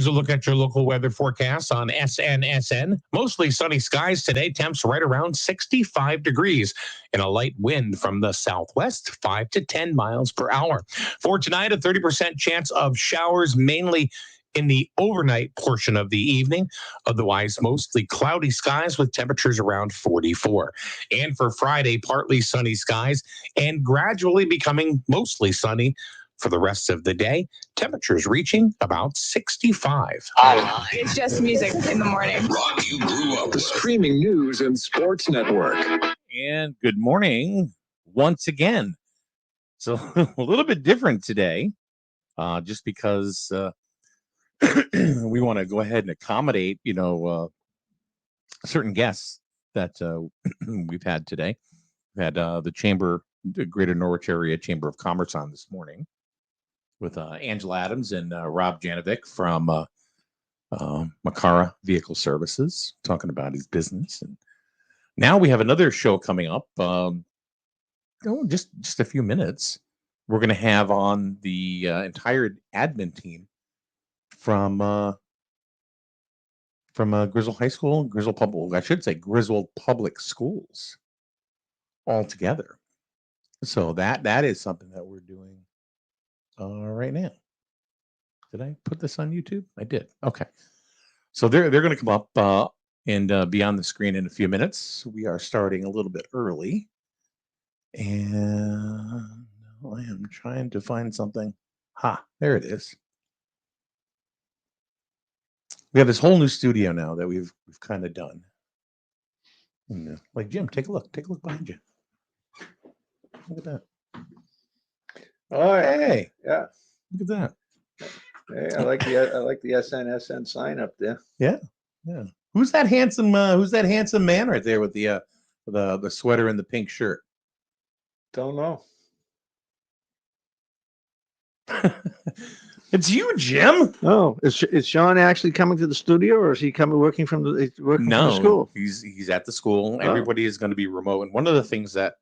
A look at your local weather forecast on SNSN. Mostly sunny skies today. Temps right around 65 degrees and a light wind from the southwest, 5 to 10 miles per hour. For tonight, a 30% chance of showers, mainly in the overnight portion of the evening. Otherwise, mostly cloudy skies with temperatures around 44. And for Friday, partly sunny skies and gradually becoming mostly sunny for the rest of the day. Temperatures reaching about 65. It's just music in the morning. Rock you grew up with. The streaming news and sports network. And good morning once again. So a little bit different today, just because we want to go ahead and accommodate, certain guests that we've had today. We had the Greater Norwich Area Chamber of Commerce on this morning with Angela Adams and Rob Janovic from Makara Vehicle Services, talking about his business. And now we have another show coming up. Just a few minutes. We're going to have on the entire admin team from Griswold High School, Griswold Public Schools, all together. So that is something that we're doing right now. Did I put this on YouTube? I did. Okay. So they're going to come up and be on the screen in a few minutes. We are starting a little bit early, and I am trying to find something. There it is. We have this whole new studio now that we've kind of done. And, like, Jim, take a look behind you. Look at that. Oh, Hey, yeah. look at that. Hey, I like the SNSN sign up there. Yeah. Who's that handsome man right there with the sweater and the pink shirt? Don't know. It's you, Jim. Oh, is Sean actually coming to the studio, or is he working from the school? He's at the school. Oh. Everybody is going to be remote. And one of the things that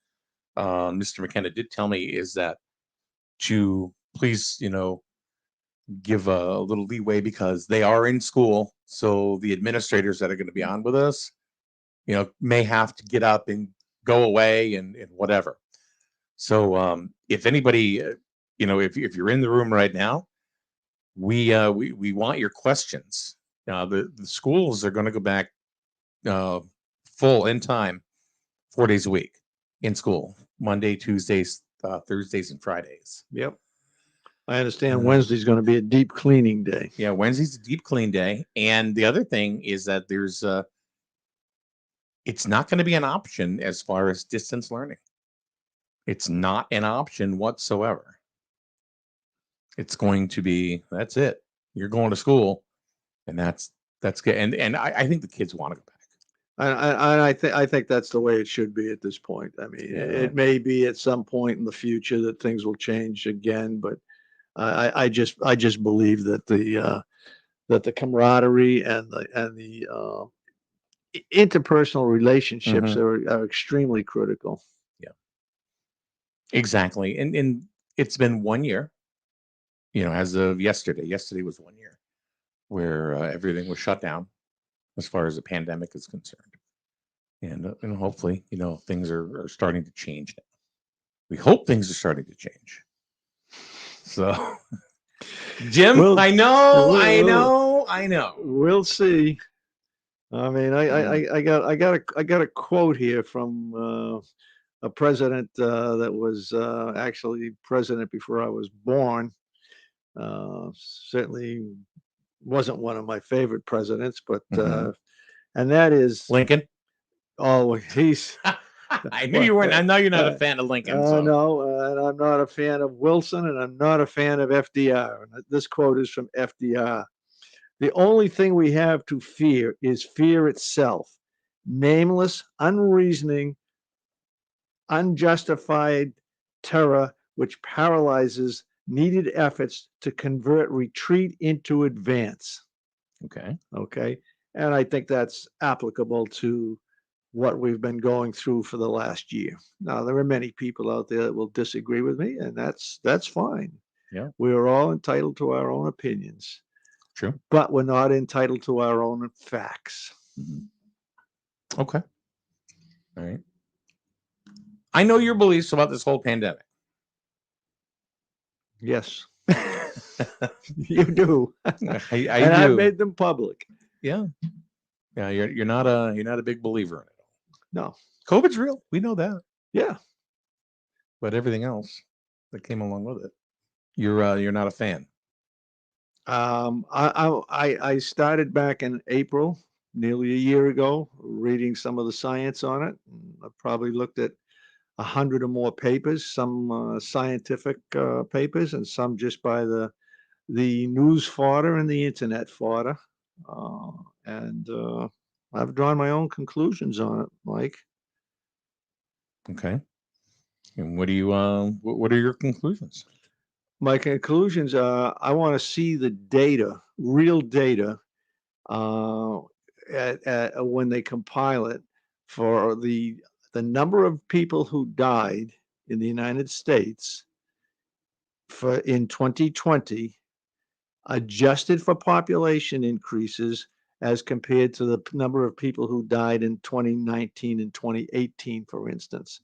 Mr. McKenna did tell me is that to please, give a little leeway because they are in school. So the administrators that are going to be on with us, may have to get up and go away and whatever. So if anybody, if you're in the room right now, we want your questions. The schools are going to go back full in time, 4 days a week in school, Monday, Tuesdays, Thursdays, and Fridays. Yep. I understand Wednesday's going to be a deep cleaning day. Yeah, Wednesday's a deep clean day. And the other thing is that it's not going to be an option as far as distance learning. It's not an option whatsoever. It's going to be, that's it. You're going to school, and that's good. And I think the kids want to go back. I think that's the way it should be at this point. I mean, It may be at some point in the future that things will change again, but I just believe that the camaraderie and the interpersonal relationships are extremely critical. Yeah, exactly. And it's been 1 year. As of yesterday. Yesterday was 1 year where everything was shut down as far as the pandemic is concerned. And hopefully, things are starting to change now. We hope things are starting to change. So, Jim, I know. We'll see. I mean, I got a quote here from a president that was actually president before I was born. Certainly wasn't one of my favorite presidents, but and that is Lincoln. Oh, he's. I knew you weren't. I know you're not a fan of Lincoln. No, and I'm not a fan of Wilson, and I'm not a fan of FDR. And this quote is from FDR. The only thing we have to fear is fear itself, nameless, unreasoning, unjustified terror, which paralyzes needed efforts to convert retreat into advance. Okay. And I think that's applicable to what we've been going through for the last year. Now, there are many people out there that will disagree with me, and that's fine. Yeah. We are all entitled to our own opinions. True. but we're not entitled to our own facts. Okay. All right. I know your beliefs about this whole pandemic. Yes, you do. I And I've do. made them public. Yeah. Yeah. You're not a big believer in it. No. COVID's real. We know that. Yeah. But everything else that came along with it, you're not a fan. I started back in April, nearly a year ago, reading some of the science on it. I probably looked at 100 or more papers, some scientific papers, and some just by the news fodder and the internet fodder. And I've drawn my own conclusions on it, Mike. Okay. And what do you what are your conclusions? My conclusions are I want to see the data, real data, when they compile it for the number of people who died in the United States in 2020, adjusted for population increases as compared to the number of people who died in 2019 and 2018, for instance.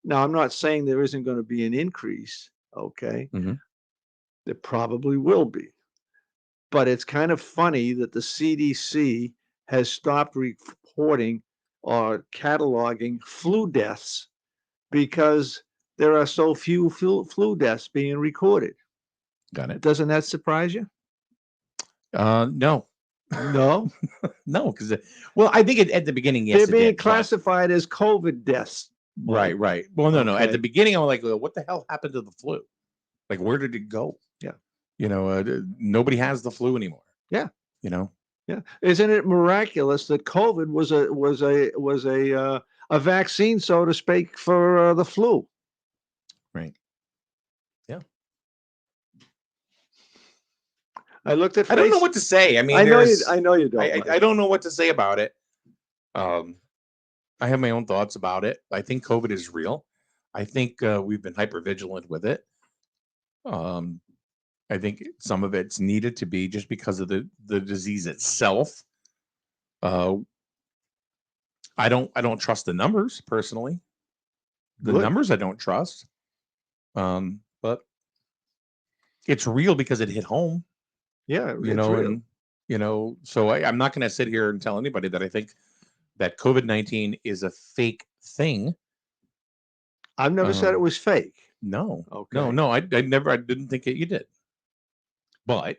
Now, I'm not saying there isn't going to be an increase, okay? Mhm. There probably will be. But it's kind of funny that the CDC has stopped reporting or cataloging flu deaths because there are so few flu deaths being recorded. Got it. Doesn't that surprise you? No. No, No, because well, I think at the beginning, yes, they're it being did, but- classified as COVID deaths. Right, right. Well, no. At Okay. the beginning, I'm like, well, what the hell happened to the flu? Like, where did it go? Yeah. Nobody has the flu anymore. Yeah. Yeah. Isn't it miraculous that COVID was a vaccine, so to speak, for the flu? Right. Yeah. I looked at. I don't know what to say. I mean, I know you. there's- I know you don't. I Mike. don't know what to say about it. I have my own thoughts about it. I think COVID is real. I think we've been hyper vigilant with it. I think some of it's needed to be just because of the disease itself. I don't trust the numbers personally. The Good. numbers I don't trust. But it's real because it hit home. Yeah, it's And real. so I'm not going to sit here and tell anybody that I think that COVID-19 is a fake thing. I've never said it was fake. No. Okay. No. I didn't think you did. But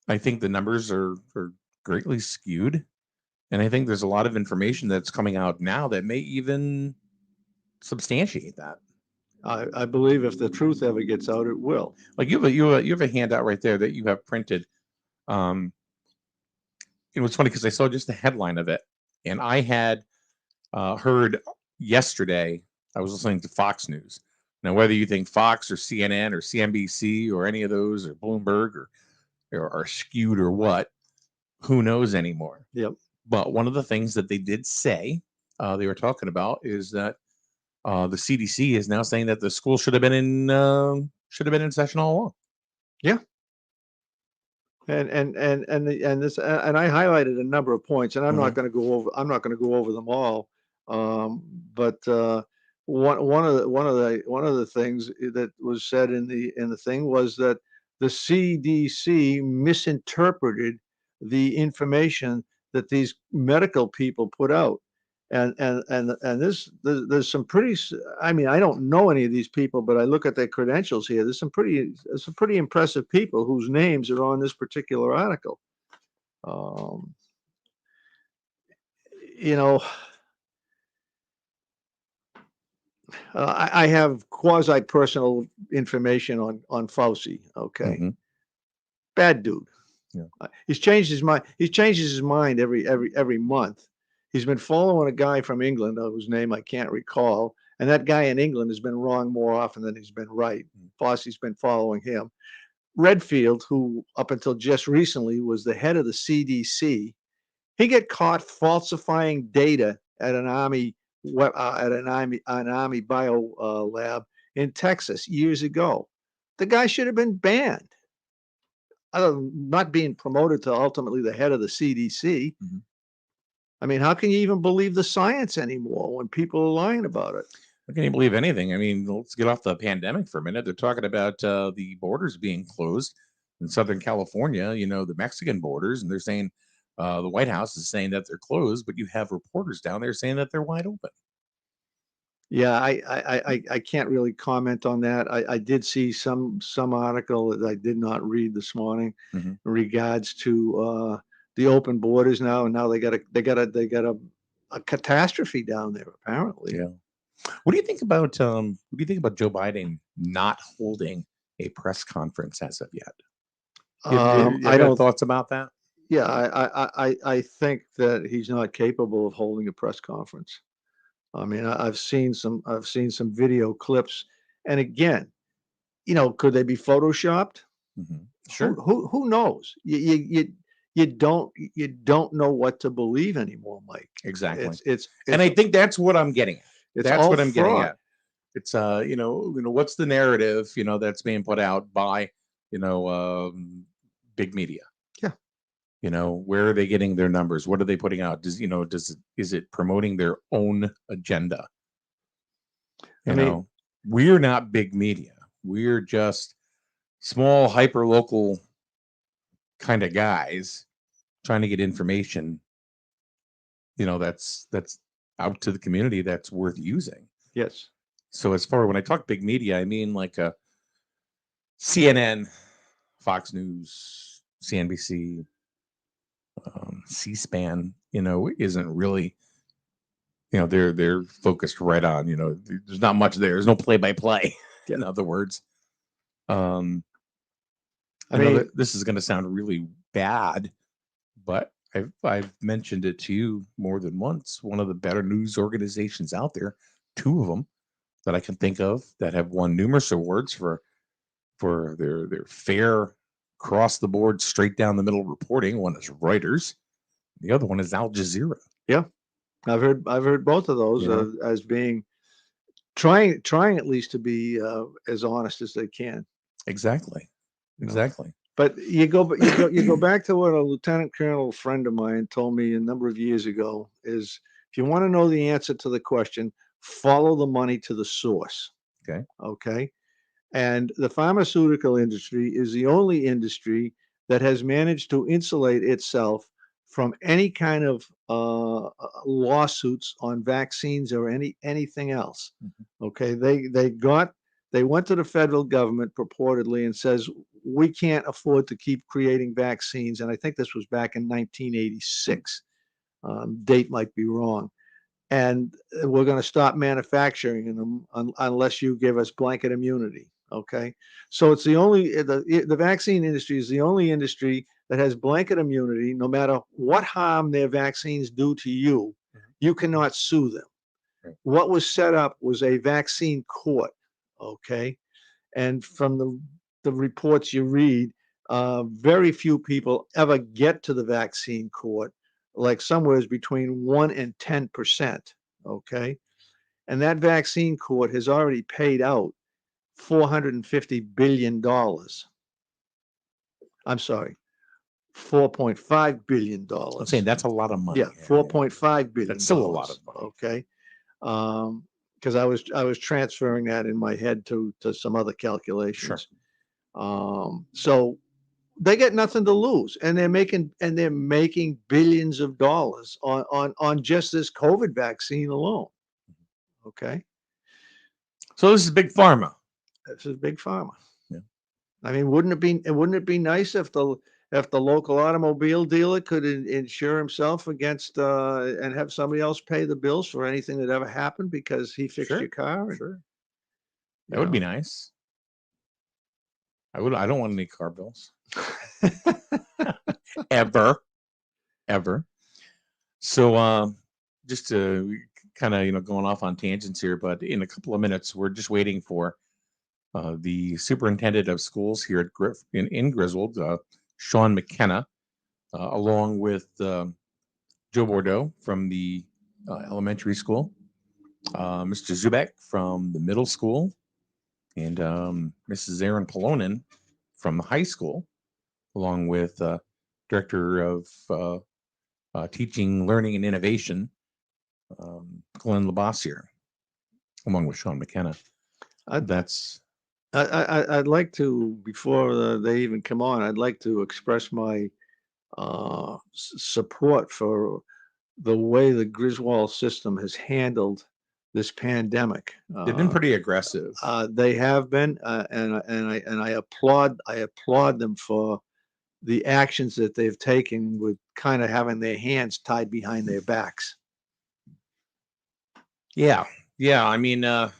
I think the numbers are greatly skewed. And I think there's a lot of information that's coming out now that may even substantiate that. I believe if the truth ever gets out, it will. Like you have a handout right there that you have printed. It was funny because I saw just the headline of it, and I had heard yesterday. I was listening to Fox News. Now, whether you think Fox or CNN or CNBC or any of those or Bloomberg or skewed or what, who knows anymore? Yep. But one of the things that they did say, they were talking about, is that the CDC is now saying that the school should have been in session all along. Yeah. And this and I highlighted a number of points, and I'm not going to go over. I'm not going to go over them all. But one of the things that was said in the thing was that the CDC misinterpreted the information that these medical people put out. And there's some pretty, I mean, I don't know any of these people, but I look at their credentials here. There's some pretty impressive people whose names are on this particular article. I have quasi personal information on Fauci. Okay. Mm-hmm. Bad dude. Yeah. He's changed his mind. He changes his mind every month. He's been following a guy from England whose name I can't recall. And that guy in England has been wrong more often than he's been right. Fauci's been following him. Redfield, who up until just recently was the head of the CDC, he got caught falsifying data at an army bio lab in Texas years ago. The guy should have been banned. not being promoted to ultimately the head of the CDC. Mhm. I mean, how can you even believe the science anymore when people are lying about it? I can't believe anything. I mean, let's get off the pandemic for a minute. They're talking about the borders being closed in Southern California, the Mexican borders, and they're saying the White House is saying that they're closed, but you have reporters down there saying that they're wide open. Yeah, I can't really comment on that. I did see some article that I did not read this morning Mhm. in regards to the open borders now, and now they got a catastrophe down there apparently. Yeah. What do you think about Joe Biden not holding a press conference as of yet? You I have don't. thoughts about that? Yeah, I think that he's not capable of holding a press conference. I mean, I've seen some video clips, and again, could they be photoshopped? Mhm. Sure. Who knows? You don't know what to believe anymore, Mike. Exactly. It's And I think that's what I'm getting at. it's That's all what I'm getting fraud. at. It's what's the narrative, that's being put out by, big media. Yeah. Where are they getting their numbers? What are they putting out? Is it promoting their own agenda? I mean, We're not big media. We're just small, hyper local kind of guys trying to get information, that's out to the community that's worth using. yes. So as far when I talk big media, I mean like a CNN, Fox News, CNBC, C-SPAN, isn't really, they're focused right on, there's not much there. There's no play-by-play. Yeah. In other words, I know mean, that this is going to sound really bad, but I've mentioned it to you more than once. One of the better news organizations out there, two of them that I can think of that have won numerous awards for their fair, across the board, straight down the middle reporting. One is Reuters, the other one is Al Jazeera. yeah, I've heard both of those as being trying at least to be as honest as they can. Exactly. But you go back to what a lieutenant colonel friend of mine told me a number of years ago is if you want to know the answer to the question, follow the money to the source. Okay. Okay. And the pharmaceutical industry is the only industry that has managed to insulate itself from any kind of lawsuits on vaccines or anything else. Mm-hmm. Okay. They went to the federal government purportedly and says, we can't afford to keep creating vaccines. And I think this was back in 1986. Date might be wrong. And we're going to stop manufacturing them unless you give us blanket immunity. Okay. So it's the vaccine industry is the only industry that has blanket immunity. No matter what harm their vaccines do to you, you cannot sue them. Right. What was set up was a vaccine court. Okay. And from the reports you read, very few people ever get to the vaccine court, like somewhere between 1% and 10%. Okay. And that vaccine court has already paid out $450 billion. I'm sorry, $4.5 billion. I'm saying that's a lot of money. Yeah, $4.5 billion. That's still a lot of money. Okay. Because I was transferring that in my head to some other calculations. Sure. So they get nothing to lose, and they're making billions of dollars on just this COVID vaccine alone. Okay. So this is big pharma. This is big pharma. Yeah. I mean, wouldn't it be nice if the local automobile dealer could insure himself against and have somebody else pay the bills for anything that ever happened because he fixed your car? Sure. That would be nice. I don't want any car bills. ever. So just to kind of going off on tangents here, but in a couple of minutes we're just waiting for the superintendent of schools here at in Griswold, Sean McKenna, along with Joe Bordeaux from the elementary school, Mr. Zubek from the middle school, and Mrs. Erin Polonen from the high school, along with Director of Teaching, Learning, and Innovation, Glenn Labossiere, along with Sean McKenna. I'd like to, before they even come on, I'd like to express my support for the way the Griswold system has handled this pandemic. They've been pretty aggressive. They have been, and I applaud them for the actions that they've taken with kind of having their hands tied behind their backs. Yeah. I mean, I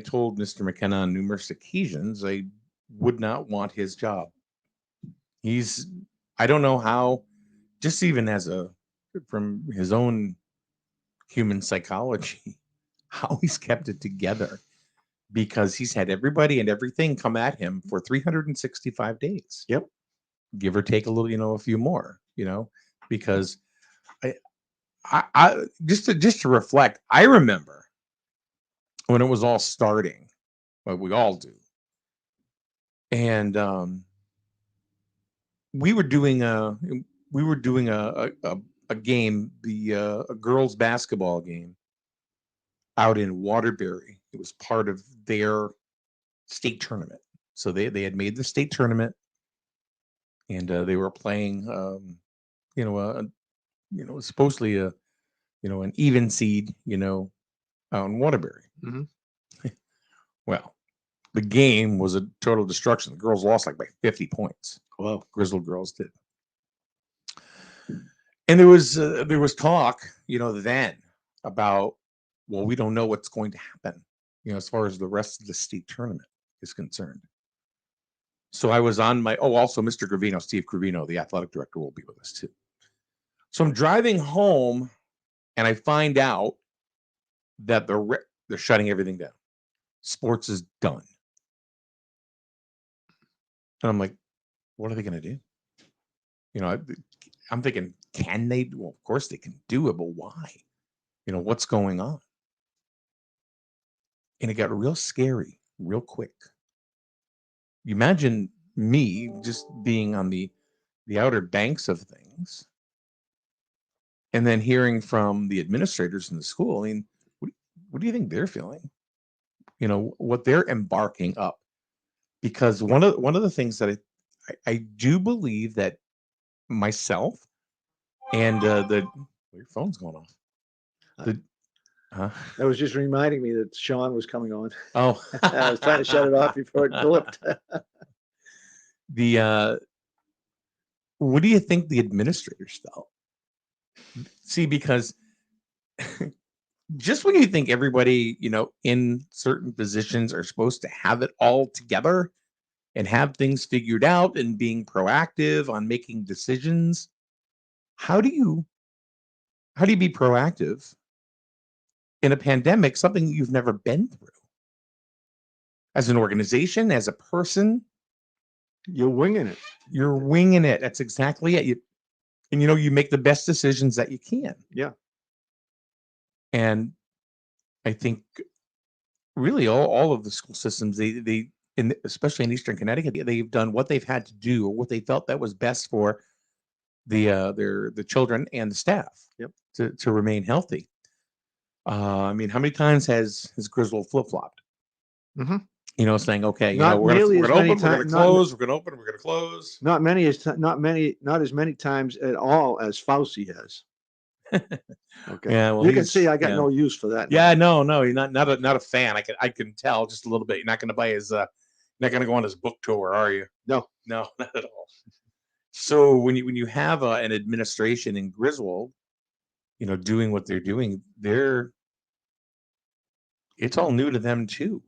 told Mr. McKenna on numerous occasions I would not want his job. I don't know how, just even from his own human psychology, how he's kept it together, because he's had everybody and everything come at him for 365 days. Yep. Give or take a little, a few more, because I just to reflect, I remember when it was all starting, like we all do. And we were doing a game, a girls basketball game out in Waterbury. It was part of their state tournament. So they had made the state tournament, and they were playing supposedly an even seed, out in Waterbury. Mm-hmm. Well, the game was a total destruction. The girls lost by 50 points. Wow. Griswold girls did. And there was talk, then about, well, we don't know what's going to happen, as far as the rest of the state tournament is concerned. So I was on also Mr. Gravino, Steve Gravino, the athletic director, will be with us too. So I'm driving home and I find out that they're shutting everything down. Sports is done. And I'm like, what are they going to do? I'm thinking, can they? Well, of course they can do it, but why? What's going on? And it got real scary real quick. You imagine me just being on the outer banks of things, and then hearing from the administrators in the school. I mean, what do you think they're feeling? What they're embarking up, because one of the things that I do believe that myself and your phone's going off. That was just reminding me that Sean was coming on. Oh, I was trying to shut it off before it blipped. What do you think the administrators felt? See, because just when you think everybody, in certain positions are supposed to have it all together and have things figured out and being proactive on making decisions, how do you be proactive in a pandemic, something you've never been through? As an organization, as a person, you're winging it. You're winging it. That's exactly it. You make the best decisions that you can. Yeah. And I think really all of the school systems, especially in Eastern Connecticut, they've done what they've had to do, or what they felt that was best for the children and the staff. Yep. To remain healthy. I mean, how many times has Griswold flip-flopped? Mm-hmm. Saying, okay, not we're going to open, we're going to close, we're going to open, we're going to close. Not as many times at all as Fauci has. Okay. Yeah, well, you can see I got no use for that. Yeah, no, you're not a fan. I can tell just a little bit. You're not going to buy his. Not going to go on his book tour, are you? No, not at all. So when you have an administration in Griswold, doing what they're doing, it's all new to them too.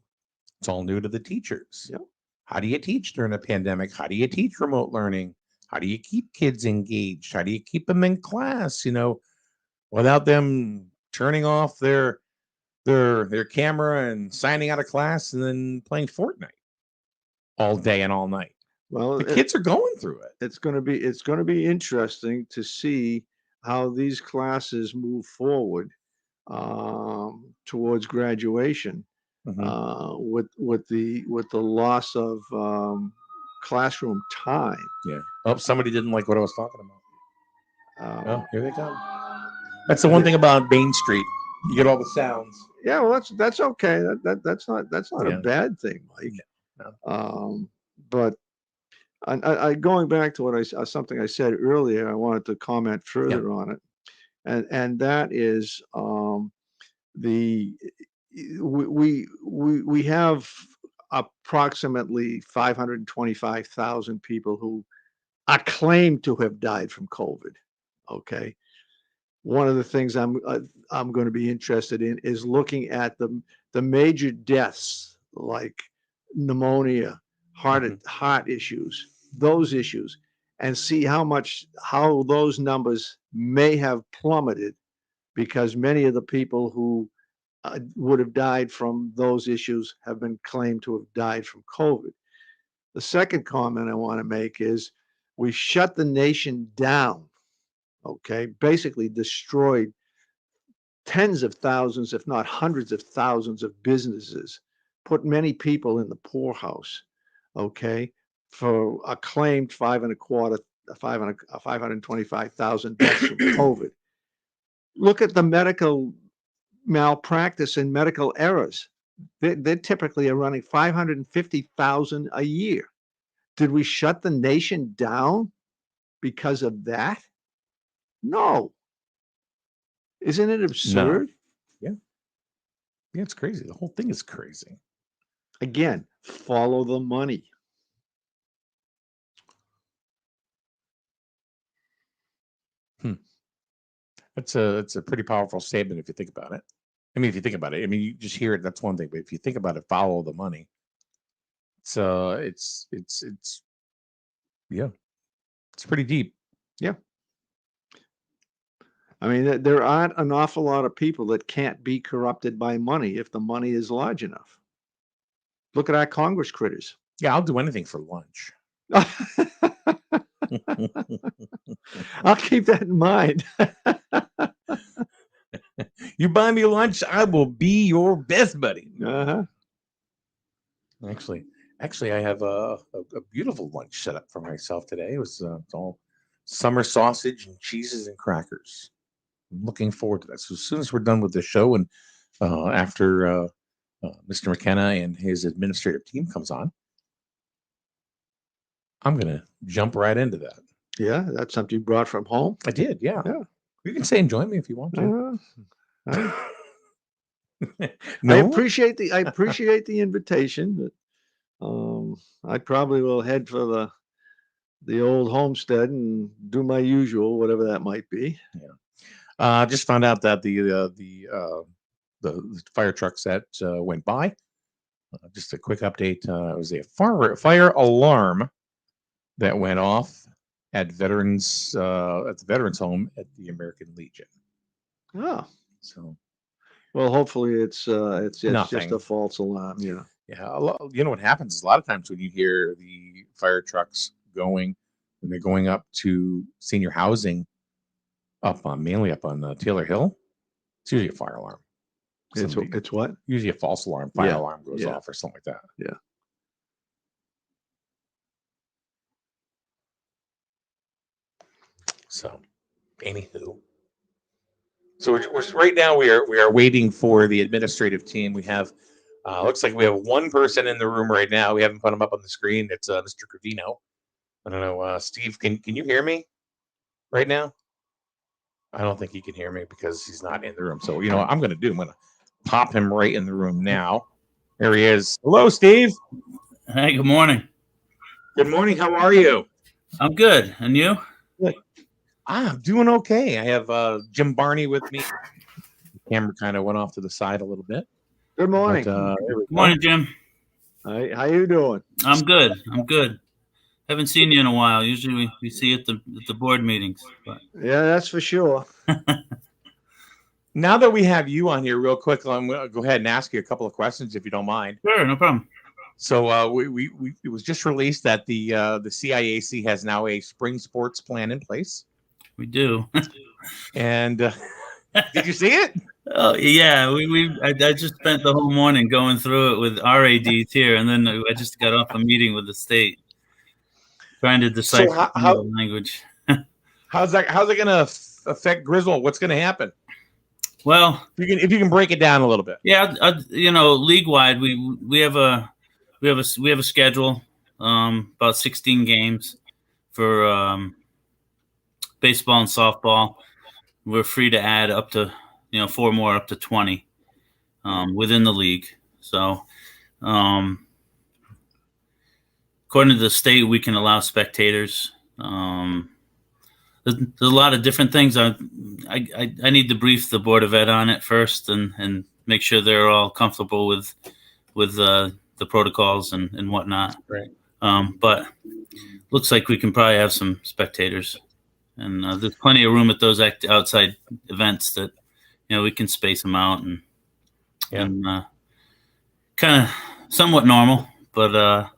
It's all new to the teachers. Yep. How do you teach during a pandemic? How do you teach remote learning? How do you keep kids engaged? How do you keep them in class, without them turning off their camera and signing out of class and then playing Fortnite all day and all night? Well, the kids are going through it. It's going to be interesting to see how these classes move forward towards graduation. Mm-hmm. With the loss of classroom time. Yeah. Oh, somebody didn't like what I was talking about. Oh, here they come. That's the one thing about Main Street. You get all the sounds. Yeah, well, that's okay. That's not Yeah. a bad thing, Mike. No. But I going back to what something I said earlier, I wanted to comment further on it, and that is we have approximately 525,000 people who are claimed to have died from COVID. Okay. One of the things I'm going to be interested in is looking at the major deaths like pneumonia, heart issues, those issues, and see how those numbers may have plummeted because many of the people who would have died from those issues have been claimed to have died from COVID. The second comment I want to make is we shut the nation down. Okay, basically destroyed tens of thousands, if not hundreds of thousands of businesses, put many people in the poorhouse, okay, for a claimed 525,000 deaths from COVID. Look at the medical malpractice and medical errors. They typically are running 550,000 a year. Did we shut the nation down because of that? No. Isn't it absurd? No. Yeah. Yeah, it's crazy. The whole thing is crazy. Again, follow the money. It's a pretty powerful statement if you think about it. I mean, if you think about it, I mean, you just hear it, that's one thing, but if you think about it, follow the money. It's yeah, it's pretty deep. Yeah. I mean, there aren't an awful lot of people that can't be corrupted by money if the money is large enough. Look at our Congress critters. Yeah, I'll do anything for lunch. I'll keep that in mind. You buy me lunch, I will be your best buddy. Uh-huh. Actually, I have a beautiful lunch set up for myself today. It was it's all summer sausage and cheeses and crackers. I'm looking forward to that. So as soon as we're done with the show and after Mr. McKenna and his administrative team comes on, I'm going to jump right into that. Yeah, that's something you brought from home? I did, yeah. Yeah. You can say and join me if you want to. No? I appreciate the invitation, but I probably will head for the old homestead and do my usual, whatever that might be. Yeah. Just found out that the fire trucks that went by. Just a quick update. It was a fire alarm that went off at the veterans home at the American Legion. Oh, so well, hopefully it's just nothing. a false alarm. Yeah. You know what happens is a lot of times when you hear the fire trucks going, when they're going up to senior housing, mainly up on Taylor Hill, it's usually a fire alarm. It's what? Usually a false alarm. Fire alarm goes off or something like that. Yeah. So, anywho, so we're right now we are waiting for the administrative team. We have looks like we have one person in the room right now. We haven't put him up on the screen. It's Mr. Cravino. I don't know, Steve. Can you hear me right now? I don't think he can hear me because he's not in the room. So you know what I'm going to do? I'm going to pop him right in the room now. There he is. Hello, Steve. Hey, good morning. Good morning. How are you? I'm good. And you? Good. I'm doing okay. I have Jim Barney with me. The camera kind of went off to the side a little bit. Good morning. Good morning, Jim. Hi, how you doing? I'm good. Haven't seen you in a while. Usually we see you at the board meetings. But. Yeah, that's for sure. Now that we have you on here real quick, I'm going to go ahead and ask you a couple of questions if you don't mind. Sure, no problem. So it was just released that the CIAC has now a spring sports plan in place. We do. And did you see it? Oh yeah, I just spent the whole morning going through it with our ADs here, and then I just got off a meeting with the state. trying to decipher So the language. how's it going to affect Griswold? What's going to happen? Well, If you can break it down a little bit. yeah, league wide, we have a schedule, about 16 games for baseball and softball. We're free to add up to 4 more, up to 20 within the league. So, according to the state, we can allow spectators. There's a lot of different things. I need to brief the Board of Ed on it first and make sure they're all comfortable with the protocols and whatnot. Right. But looks like we can probably have some spectators, and there's plenty of room at those outside events that we can space them out and kind of somewhat normal, but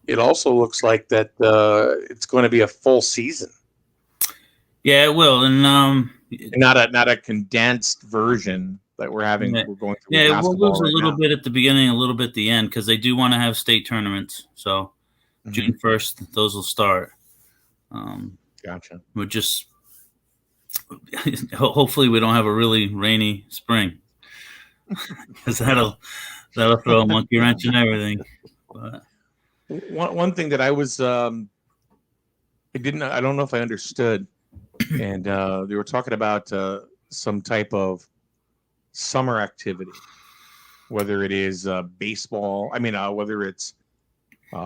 It also looks like that it's going to be a full season. Yeah, it will, and not a condensed version that we're having. Yeah. We're going through. Yeah, we'll lose right a little now. bit at the beginning, a little bit at the end, because they do want to have state tournaments. So June 1st, those will start. Gotcha. We're just hopefully we don't have a really rainy spring, because that'll throw a monkey wrench in everything. But One thing that I was I don't know if I understood, and they were talking about some type of summer activity, whether it is baseball. I mean, whether it's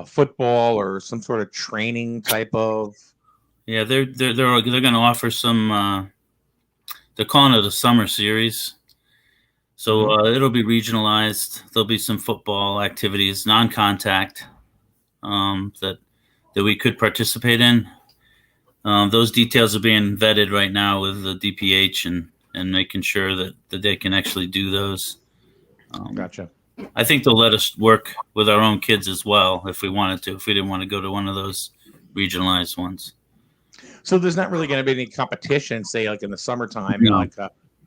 football or some sort of training type of. yeah, they're going to offer some. They're calling it a summer series, so it'll be regionalized. There'll be some football activities, non-contact, that we could participate in. Those details are being vetted right now with the DPH and making sure that they can actually do those. Gotcha. I think they'll let us work with our own kids as well if we wanted to, if we didn't want to go to one of those regionalized ones. So there's not really going to be any competition, say like in the summertime, No.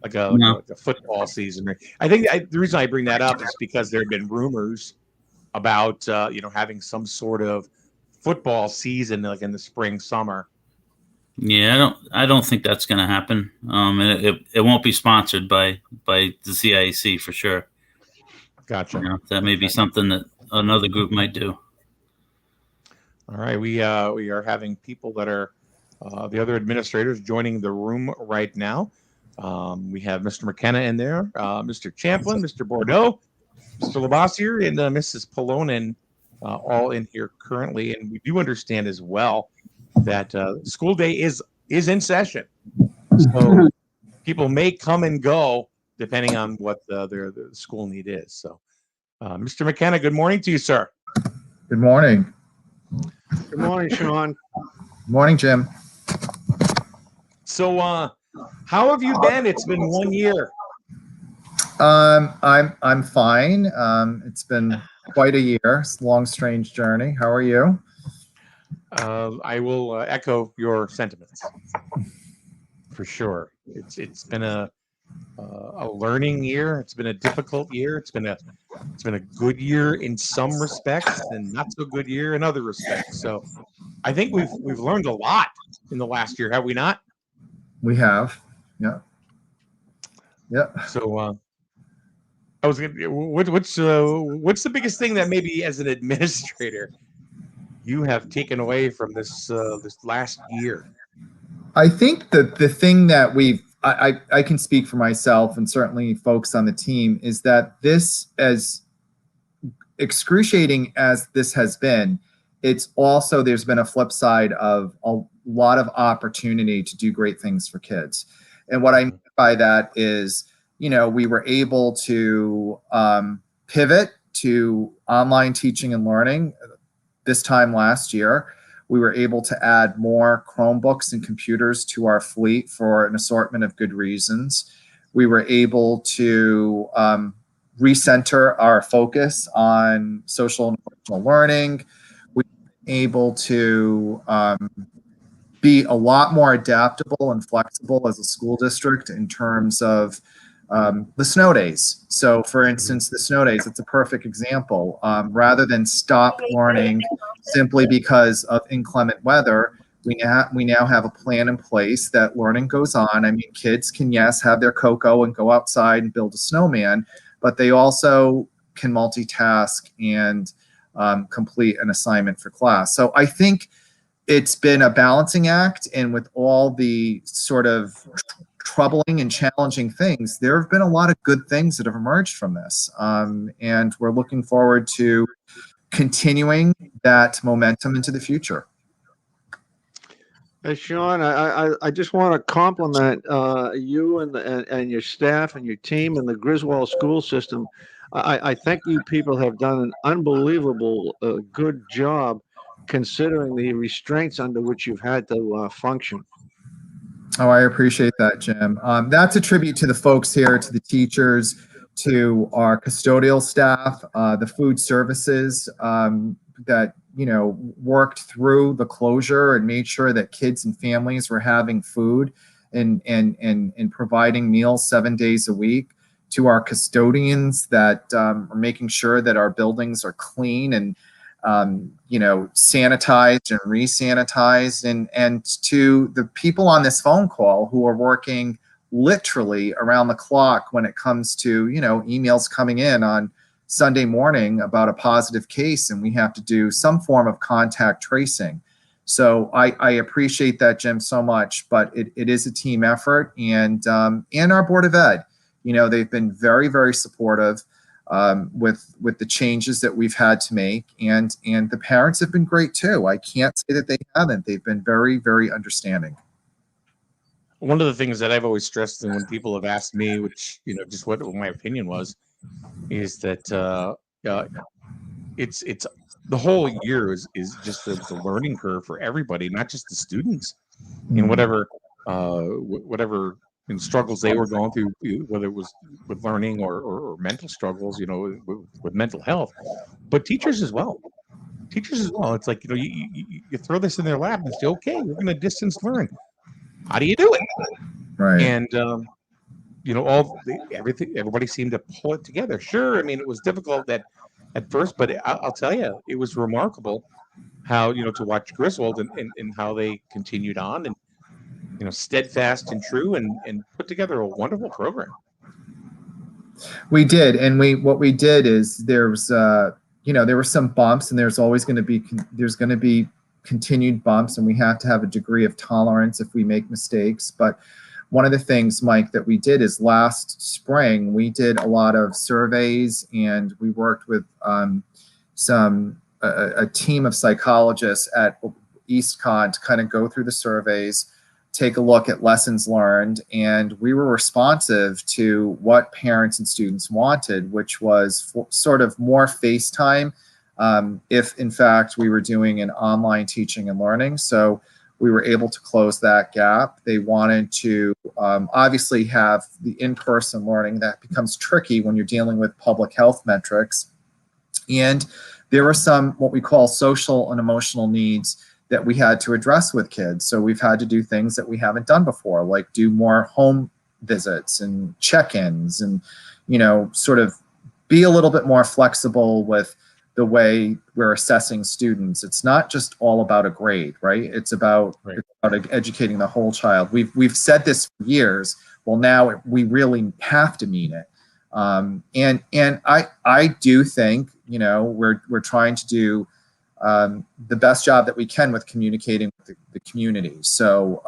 like a football season. I think the reason I bring that up is because there have been rumors about having some sort of football season like in the spring, summer. Yeah, I don't think that's going to happen. It won't be sponsored by the CIAC for sure. Gotcha. That may be something that another group might do. All right, we are having people that are the other administrators joining the room right now. We have Mr. McKenna in there, Mr. Champlin, Mr. Bordeaux, Mr. Labossiere, and Mrs. Polonen, all in here currently. And we do understand as well that school day is in session, so people may come and go depending on what their school need is. So, Mr. McKenna, good morning to you, sir. Good morning. Good morning, Sean. Good morning, Jim. So, how have you been? It's been 1 year. I'm fine. It's been quite a year. It's a long, strange journey. How are you? I will echo your sentiments for sure. It's been a learning year. It's been a difficult year. It's been a good year in some respects and not so good year in other respects. So I think we've learned a lot in the last year, have we not? We have. Yeah. Yeah. So I was gonna. What's the biggest thing that maybe as an administrator you have taken away from this last year? I think that the thing that I can speak for myself and certainly folks on the team is that this, as excruciating as this has been, it's also, there's been a flip side of a lot of opportunity to do great things for kids. And what I mean by that is, we were able to pivot to online teaching and learning this time last year. We were able to add more Chromebooks and computers to our fleet for an assortment of good reasons. We were able to recenter our focus on social and emotional learning. We were able to be a lot more adaptable and flexible as a school district in terms of the snow days. So for instance, the snow days, it's a perfect example. Rather than stop learning simply because of inclement weather, we now have a plan in place that learning goes on. I mean, kids can, yes, have their cocoa and go outside and build a snowman, but they also can multitask and complete an assignment for class. So I think it's been a balancing act, and with all the sort of troubling and challenging things, there have been a lot of good things that have emerged from this. And we're looking forward to continuing that momentum into the future. Sean, I just want to compliment you and your staff and your team and the Griswold school system. I think you people have done an unbelievable good job considering the restraints under which you've had to function. Oh, I appreciate that, Jim. That's a tribute to the folks here, to the teachers, to our custodial staff, the food services that, you know, worked through the closure and made sure that kids and families were having food and providing meals 7 days a week, to our custodians that are making sure that our buildings are clean and you know, sanitized and re-sanitized, and to the people on this phone call who are working literally around the clock when it comes to, you know, emails coming in on Sunday morning about a positive case, and we have to do some form of contact tracing. So I appreciate that, Jim, so much, but it is a team effort, and our Board of Ed, you know, they've been very, very supportive with the changes that we've had to make, and the parents have been great too. I can't say that they haven't. They've been very, very understanding. One of the things that I've always stressed, and when people have asked me, which, you know, just what my opinion was, is that it's the whole year is just the learning curve for everybody, not just the students, in whatever struggles they were going through, whether it was with learning or mental struggles, you know, with mental health, but teachers as well. It's like, you know, you throw this in their lap and say, okay, we're going to distance learn. How do you do it? Right. And you know, everybody seemed to pull it together. Sure, I mean, it was difficult at first, but I'll tell you, it was remarkable how, you know, to watch Griswold and how they continued on, and, you know, steadfast and true, and put together a wonderful program. We did, and what we did is there's you know, there were some bumps, and there's going to be continued bumps, and we have to have a degree of tolerance if we make mistakes. But one of the things, Mike, that we did is last spring we did a lot of surveys, and we worked with a team of psychologists at EastCon to kind of go through the surveys, take a look at lessons learned, and we were responsive to what parents and students wanted, which was sort of more face time if in fact we were doing an online teaching and learning. So we were able to close that gap. They wanted to obviously have the in-person learning. That becomes tricky when you're dealing with public health metrics. And there were some what we call social and emotional needs that we had to address with kids. So we've had to do things that we haven't done before, like do more home visits and check-ins, and, you know, sort of be a little bit more flexible with the way we're assessing students. It's not just all about a grade, right? It's about educating the whole child. We've said this for years. Well, now we really have to mean it. And I do think, you know, we're trying to do the best job that we can with communicating with the community. So,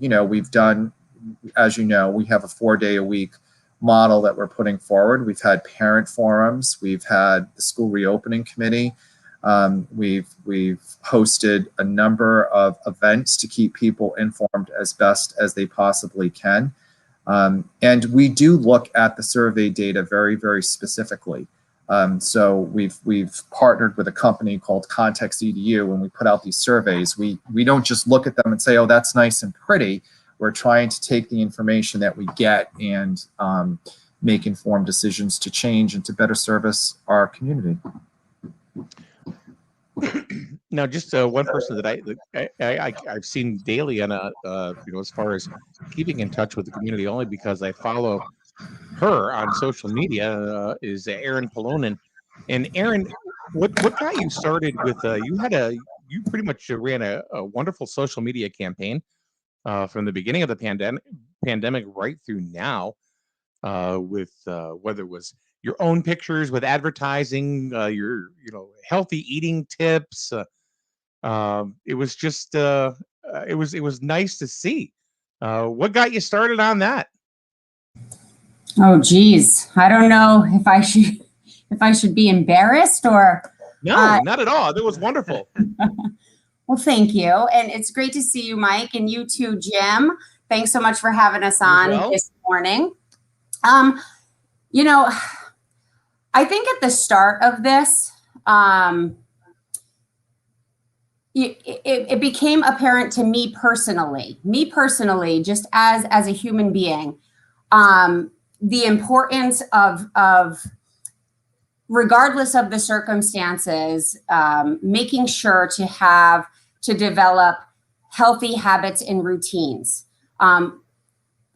you know, we've done, as you know, we have a 4-day-a-week model that we're putting forward. We've had parent forums. We've had the school reopening committee. We've hosted a number of events to keep people informed as best as they possibly can. And we do look at the survey data very, very specifically. So we've partnered with a company called Context EDU. When we put out these surveys, we don't just look at them and say, oh, that's nice and pretty. We're trying to take the information that we get and make informed decisions to change and to better service our community. Now, just one person that I've seen daily on you know, as far as keeping in touch with the community, only because I follow her on social media is Aaron Polonin. And Aaron, what got you started with you pretty much ran a wonderful social media campaign from the beginning of the pandemic right through now, with whether it was your own pictures with advertising, your healthy eating tips. It was just it was nice to see. What got you started on that? Oh, geez. I don't know if I should be embarrassed or. No, not at all. That was wonderful. Well, thank you. And it's great to see you, Mike, and you too, Jim. Thanks so much for having us on this morning. I think at the start of this, it became apparent to me personally, just as a human being, the importance of regardless of the circumstances, making sure to develop healthy habits and routines.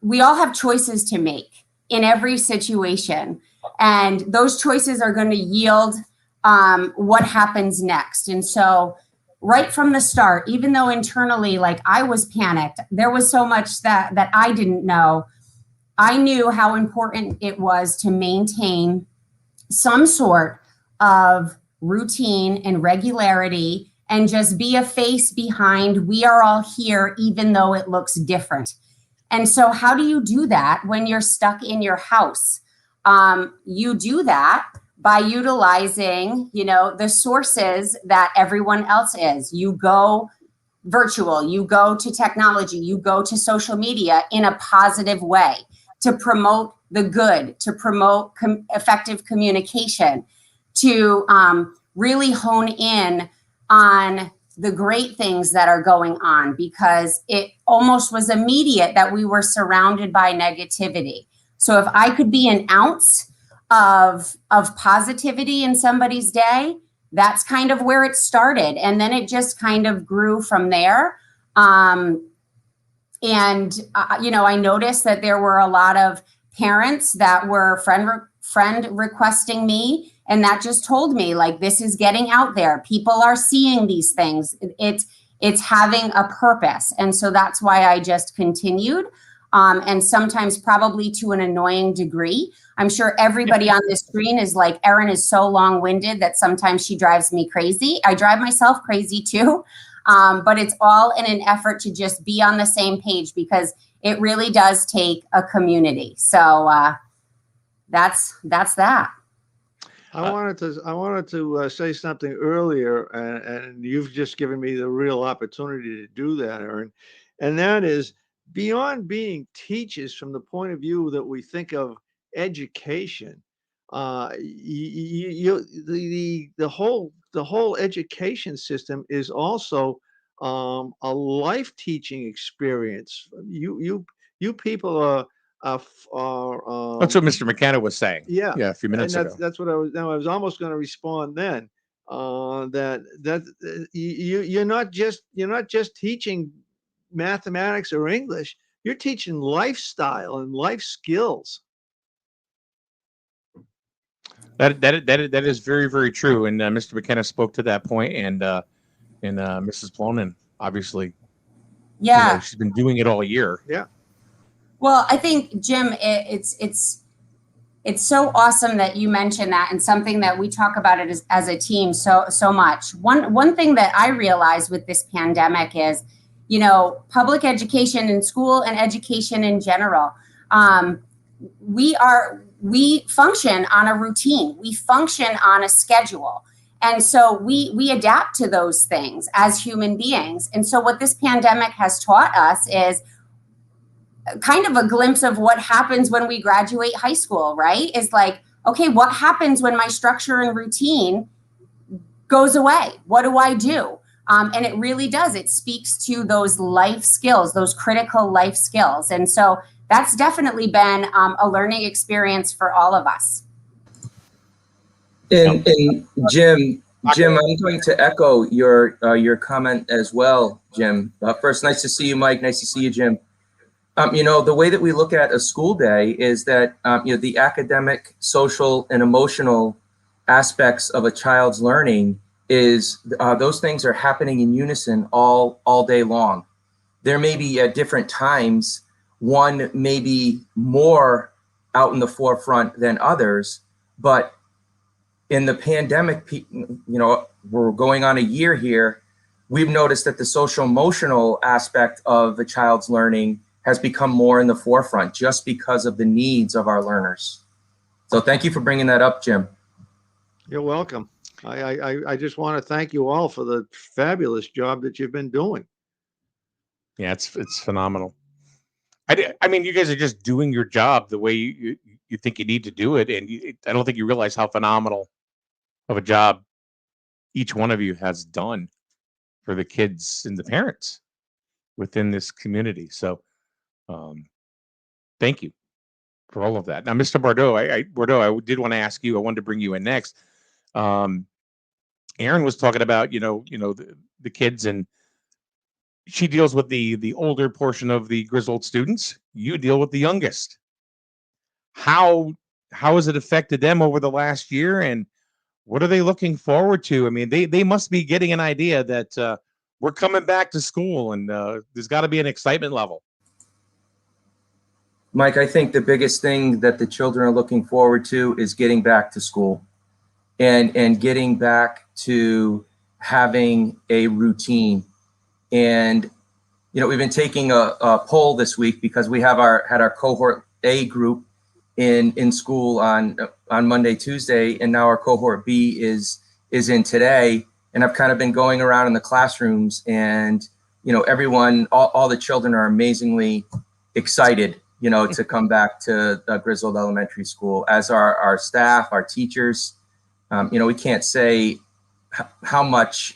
We all have choices to make in every situation, and those choices are going to yield what happens next. And so right from the start, even though internally, like, I was panicked, there was so much that I didn't know. I knew how important it was to maintain some sort of routine and regularity and just be a face behind "we are all here," even though it looks different. And so how do you do that when you're stuck in your house? You do that by utilizing, the sources that everyone else is. You go virtual, you go to technology, you go to social media in a positive way to promote the good, to promote effective communication, to really hone in on the great things that are going on, because it almost was immediate that we were surrounded by negativity. So if I could be an ounce of positivity in somebody's day, that's kind of where it started. And then it just kind of grew from there. I noticed that there were a lot of parents that were friend requesting me. And that just told me, like, this is getting out there. People are seeing these things. It's having a purpose. And so that's why I just continued. And sometimes probably to an annoying degree. I'm sure everybody on this screen is like, Erin is so long-winded that sometimes she drives me crazy. I drive myself crazy too. But it's all in an effort to just be on the same page, because it really does take a community. So that's that. I wanted to say something earlier, and you've just given me the real opportunity to do that, Erin. And that is, beyond being teachers from the point of view that we think of education, the whole education system is also a life teaching experience. You people are that's what Mr. McKenna was saying. Yeah, a few minutes ago. That's what I was. Now I was almost going to respond then. You're not just teaching mathematics or English. You're teaching lifestyle and life skills. That is very, very true. And Mr. McKenna spoke to that point, and Mrs. Plonin, obviously, she's been doing it all year. Yeah. Well, I think, Jim, it's so awesome that you mentioned that, and something that we talk about it as a team so much. One thing that I realized with this pandemic is, public education in school and education in general, we function on a routine. We function on a schedule. And so we adapt to those things as human beings. And so what this pandemic has taught us is kind of a glimpse of what happens when we graduate high school, right? Is like, okay, what happens when my structure and routine goes away? What do I do? And it really does. It speaks to those life skills, those critical life skills. And so that's definitely been a learning experience for all of us. And Jim, I'm going to echo your comment as well, Jim. First, nice to see you, Mike. Nice to see you, Jim. The way that we look at a school day is that, the academic, social, and emotional aspects of a child's learning is those things are happening in unison all day long. There may be at different times, one may be more out in the forefront than others, but in the pandemic, we're going on a year here, we've noticed that the social emotional aspect of a child's learning has become more in the forefront just because of the needs of our learners. So thank you for bringing that up, Jim. You're welcome. I just want to thank you all for the fabulous job that you've been doing. Yeah, it's phenomenal. I mean, you guys are just doing your job the way you think you need to do it, and I don't think you realize how phenomenal of a job each one of you has done for the kids and the parents within this community. So, thank you for all of that. Now, Mr. Bordeaux, I did want to ask you. I wanted to bring you in next. Aaron was talking about the kids, and she deals with the older portion of the Griswold students. You deal with the youngest. How has it affected them over the last year, and what are they looking forward to? I mean, they must be getting an idea that we're coming back to school, and there's got to be an excitement level. Mike, I think the biggest thing that the children are looking forward to is getting back to school and getting back to having a routine. And, we've been taking a poll this week because we have had our cohort A group in school on Monday, Tuesday, and now our cohort B is in today. And I've kind of been going around in the classrooms, and, everyone, all the children are amazingly excited to come back to Griswold Elementary School, as our staff, our teachers. We can't say how much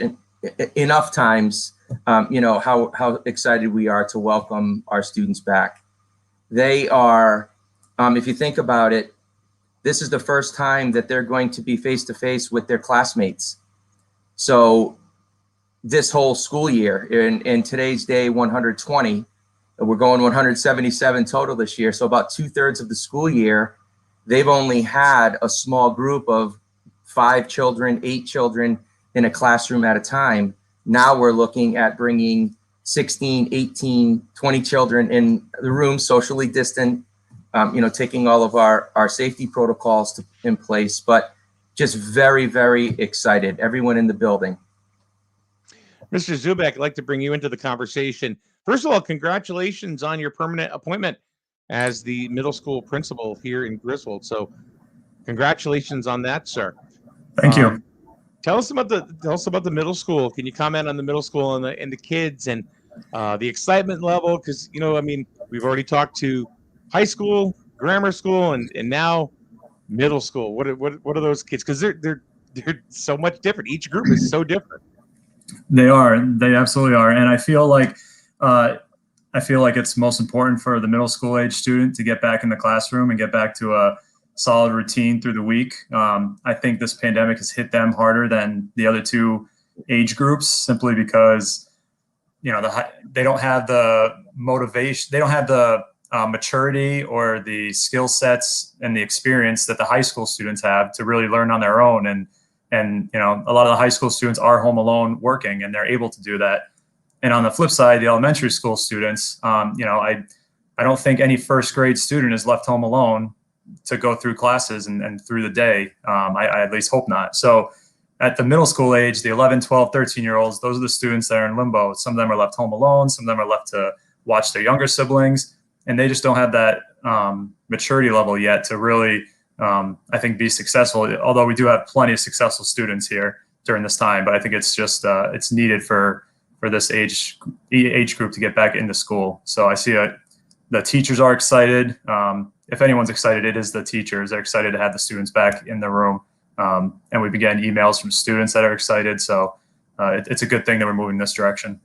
enough times, how excited we are to welcome our students back. They are, if you think about it, this is the first time that they're going to be face to face with their classmates. So this whole school year, in today's day 120, we're going 177 total this year. So about 2/3 of the school year, they've only had a small group of 5 children, 8 children in a classroom at a time. Now we're looking at bringing 16, 18, 20 children in the room, socially distant, taking all of our safety protocols in place, but just very, very excited, everyone in the building. Mr. Zubek, I'd like to bring you into the conversation. First of all, congratulations on your permanent appointment as the middle school principal here in Griswold. So congratulations on that, sir. Thank you. Tell us about the middle school. Can you comment on the middle school and the kids and the excitement level? Because we've already talked to high school, grammar school, and now middle school. What are those kids? Because they're so much different. Each group is so different. They are. They absolutely are. And I feel like it's most important for the middle school age student to get back in the classroom and get back to a solid routine through the week. I think this pandemic has hit them harder than the other two age groups, simply because they don't have the motivation, they don't have the maturity or the skill sets and the experience that the high school students have to really learn on their own. And a lot of the high school students are home alone working, and they're able to do that. And on the flip side, the elementary school students, I don't think any first grade student is left home alone to go through classes and through the day. I at least hope not. So at the middle school age, the 11, 12, 13-year-olds, those are the students that are in limbo. Some of them are left home alone. Some of them are left to watch their younger siblings, and they just don't have that maturity level yet to really, I think, be successful. Although we do have plenty of successful students here during this time, but I think it's just it's needed for this age group to get back into school. So I see the teachers are excited. If anyone's excited, it is the teachers. They're excited to have the students back in the room. And we began emails from students that are excited. So it's a good thing that we're moving this direction.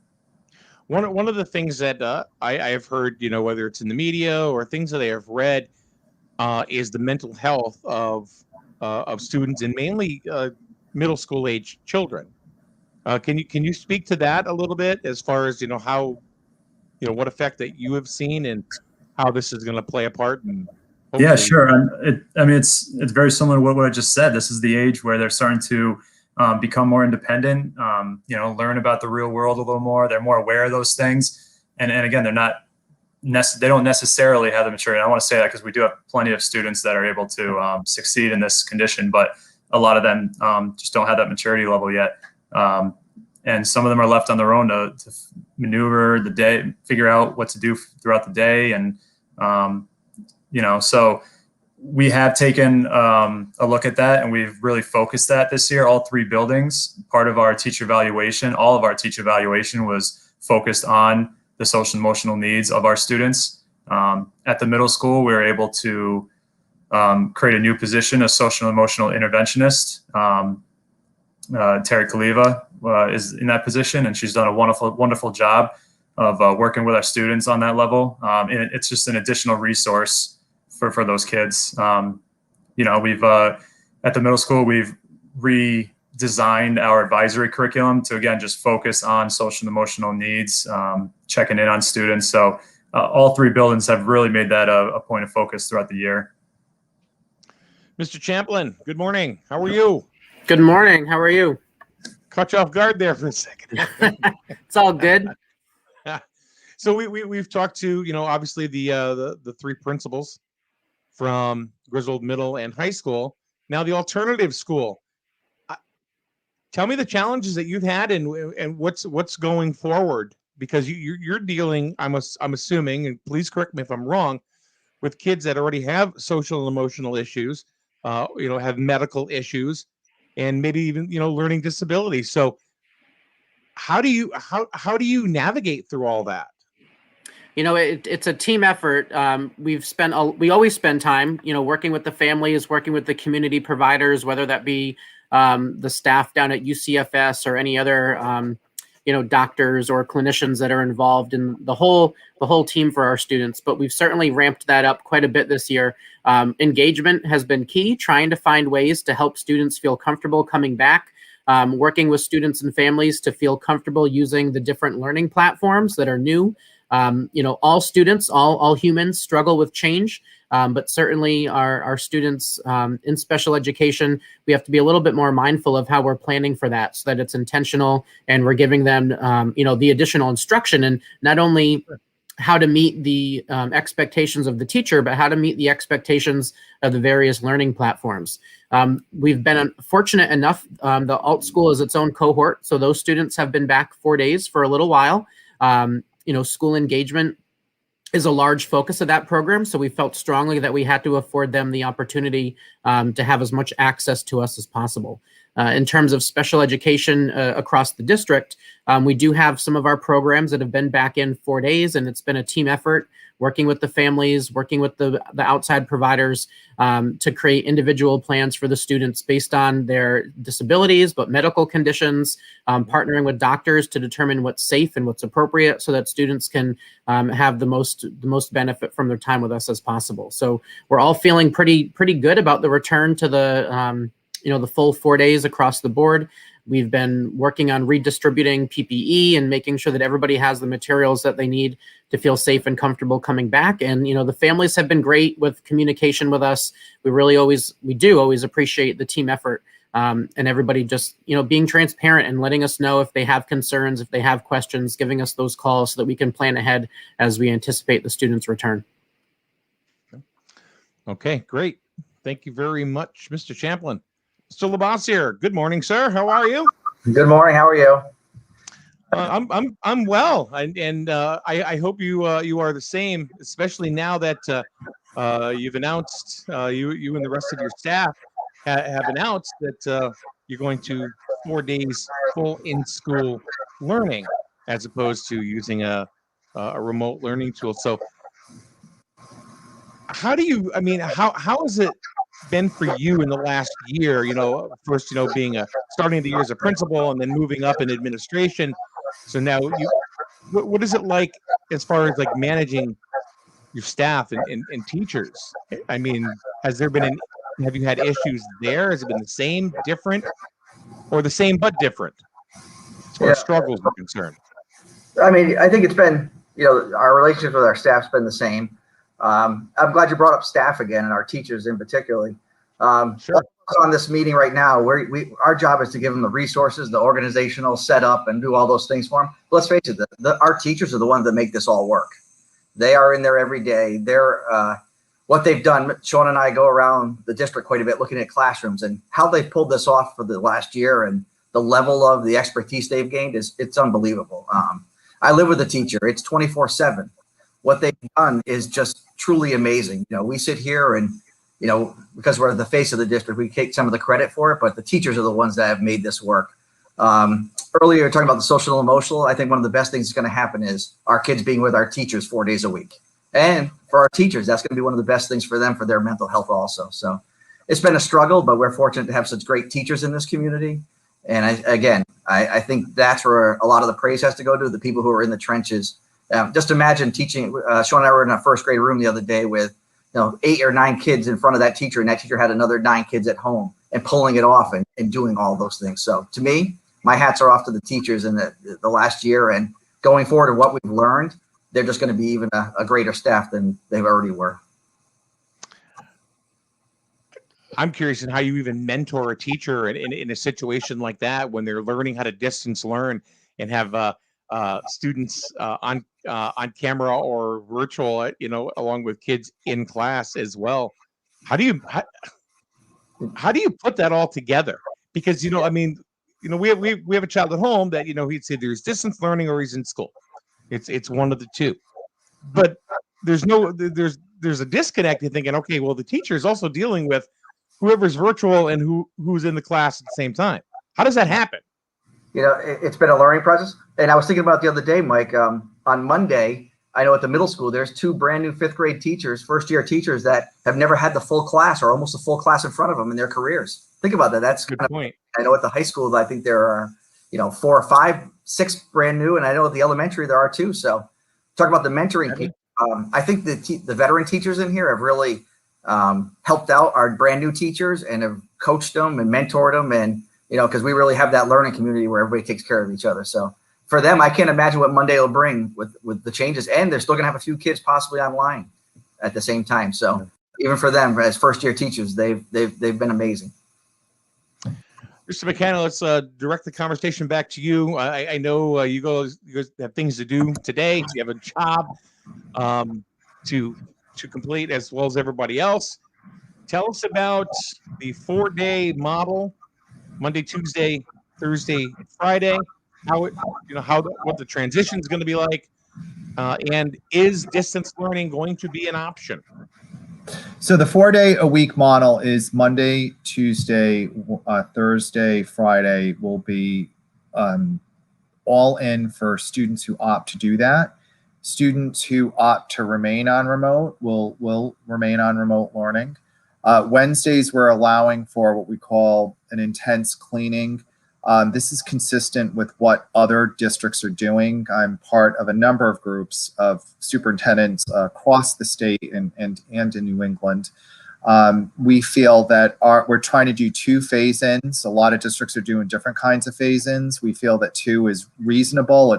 One of the things that I have heard, whether it's in the media or things that I have read, is the mental health of students, and mainly middle school age children. Can you speak to that a little bit, as far as how what effect that you have seen and how this is going to play a part. And yeah, sure. It's very similar to what I just said. This is the age where they're starting to become more independent, learn about the real world a little more. They're more aware of those things. And again, they don't necessarily have the maturity. I want to say that because we do have plenty of students that are able to succeed in this condition, but a lot of them just don't have that maturity level yet. And some of them are left on their own to maneuver the day, figure out what to do throughout the day. And, so we have taken a look at that, and we've really focused that this year, all 3 buildings. Part of our teacher evaluation, all of our teacher evaluation was focused on the social and emotional needs of our students. At the middle school, we were able to create a new position, a social and emotional interventionist. Terry Kaliva is in that position, and she's done a wonderful job of working with our students on that level. And it's just an additional resource for those kids. We've at the middle school, we've redesigned our advisory curriculum to, again, just focus on social and emotional needs, checking in on students. So all 3 buildings have really made that a point of focus throughout the year. Mr. Champlin, good morning. How are you? Good morning. How are you? Caught you off guard there for a second. It's all good. So we've talked to, obviously the 3 principals from Griswold Middle and High School. Now the alternative school. Tell me the challenges that you've had and what's going forward, because you're dealing, I'm assuming, and please correct me if I'm wrong, with kids that already have social and emotional issues, have medical issues, and maybe even learning disabilities. So how do you navigate through all that? It's a team effort. We always spend time, working with the families, working with the community providers, whether that be the staff down at UCFS or any other, doctors or clinicians that are involved in the whole team for our students. But we've certainly ramped that up quite a bit this year. Engagement has been key, trying to find ways to help students feel comfortable coming back, working with students and families to feel comfortable using the different learning platforms that are new. All students, all humans struggle with change, but certainly our students in special education, we have to be a little bit more mindful of how we're planning for that, so that it's intentional and we're giving them, the additional instruction, and not only how to meet the expectations of the teacher, but how to meet the expectations of the various learning platforms. We've been fortunate enough, the alt school is its own cohort, so those students have been back 4 days for a little while. School engagement is a large focus of that program. So we felt strongly that we had to afford them the opportunity to have as much access to us as possible. In terms of special education across the district, we do have some of our programs that have been back in 4 days, and it's been a team effort, working with the families, working with the outside providers to create individual plans for the students based on their disabilities, but medical conditions, partnering with doctors to determine what's safe and what's appropriate so that students can have the most benefit from their time with us as possible. So we're all feeling pretty good about the return to the full 4 days across the board. We've been working on redistributing PPE and making sure that everybody has the materials that they need to feel safe and comfortable coming back. And, the families have been great with communication with us. We do always appreciate the team effort and everybody just, being transparent and letting us know if they have concerns, if they have questions, giving us those calls so that we can plan ahead as we anticipate the students' return. Okay, great. Thank you very much, Mr. Champlin. Mr. Labossiere, good morning, sir. How are you? Good morning. How are you? I'm well, and I hope you are the same, especially now that you've announced you and the rest of your staff have announced that you're going to 4 days full in-school learning as opposed to using a remote learning tool. So how has it been for you in the last year? First, being starting the year as a principal and then moving up in administration. So now what is it like as far as like managing your staff and teachers? I mean, have you had issues there? Has it been the same, different, or the same but different as far as struggles are concerned? I mean, I think it's been our relationship with our staff's been the same. I'm glad you brought up staff again and our teachers in particular. Sure. On this meeting right now, our job is to give them the resources, the organizational setup, and do all those things for them. But let's face it, our teachers are the ones that make this all work. They are in there every day. They're what they've done. Sean and I go around the district quite a bit looking at classrooms and how they pulled this off for the last year, and the level of the expertise they've gained it's unbelievable. I live with a teacher. It's 24/7. What they've done is just truly amazing. We sit here and, because we're the face of the district, we take some of the credit for it, but the teachers are the ones that have made this work. Earlier, talking about the social and emotional, I think one of the best things that's going to happen is our kids being with our teachers 4 days a week. And for our teachers, that's going to be one of the best things for them, for their mental health also. So it's been a struggle, but we're fortunate to have such great teachers in this community. And I think that's where a lot of the praise has to go to the people who are in the trenches. Just imagine teaching. Sean and I were in a first grade room the other day with 8 or 9 kids in front of that teacher, and that teacher had another 9 kids at home, and pulling it off and doing all those things. So to me, my hats are off to the teachers in the last year, and going forward and what we've learned, they're just going to be even a greater staff than they already were. I'm curious in how you even mentor a teacher in a situation like that when they're learning how to distance learn and have students on camera or virtual, along with kids in class as well. How do you put that all together? Because we have a child at home that he'd say there's distance learning or he's in school. It's one of the two. But there's a disconnect in thinking, okay, well, the teacher is also dealing with whoever's virtual and who's in the class at the same time. How does that happen? It's been a learning process. And I was thinking about the other day, Mike, on Monday, I know at the middle school, there's 2 brand new 5th grade teachers, first year teachers that have never had the full class or almost a full class in front of them in their careers. Think about that. That's good point. I know at the high school, I think there are, 4 or 5, 6 brand new. And I know at the elementary there are 2. So talk about the mentoring piece. I think the veteran teachers in here have really helped out our brand new teachers and have coached them and mentored them. And, because we really have that learning community where everybody takes care of each other. So for them, I can't imagine what Monday will bring with the changes. And they're still going to have a few kids possibly online at the same time. So even for them as first year teachers, they've been amazing. Mr. McKenna, let's direct the conversation back to you. I know you guys have things to do today. You have a job to complete as well as everybody else. Tell us about the 4-day model, Monday, Tuesday, Thursday, Friday. What the transition is going to be like, and is distance learning going to be an option? So the 4-day-a-week model is Monday, Tuesday, Thursday, Friday will be all in for students who opt to do that. Students who opt to remain on remote will remain on remote learning. Wednesdays, we're allowing for what we call an intense cleaning. This is consistent with what other districts are doing. I'm part of a number of groups of superintendents across the state and in New England. We feel that we're trying to do 2 phase-ins. A lot of districts are doing different kinds of phase-ins. We feel that 2 is reasonable.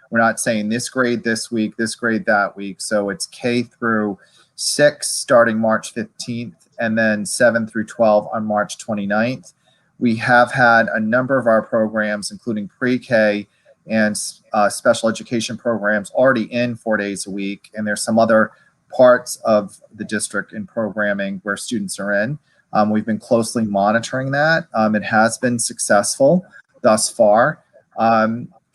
We're not saying this grade this week, this grade that week. So it's K through 6 starting March 15th, and then 7 through 12 on March 29th. We have had a number of our programs, including pre-K and special education programs, already in 4 days a week. And there's some other parts of the district in programming where students are in. We've been closely monitoring that. It has been successful thus far.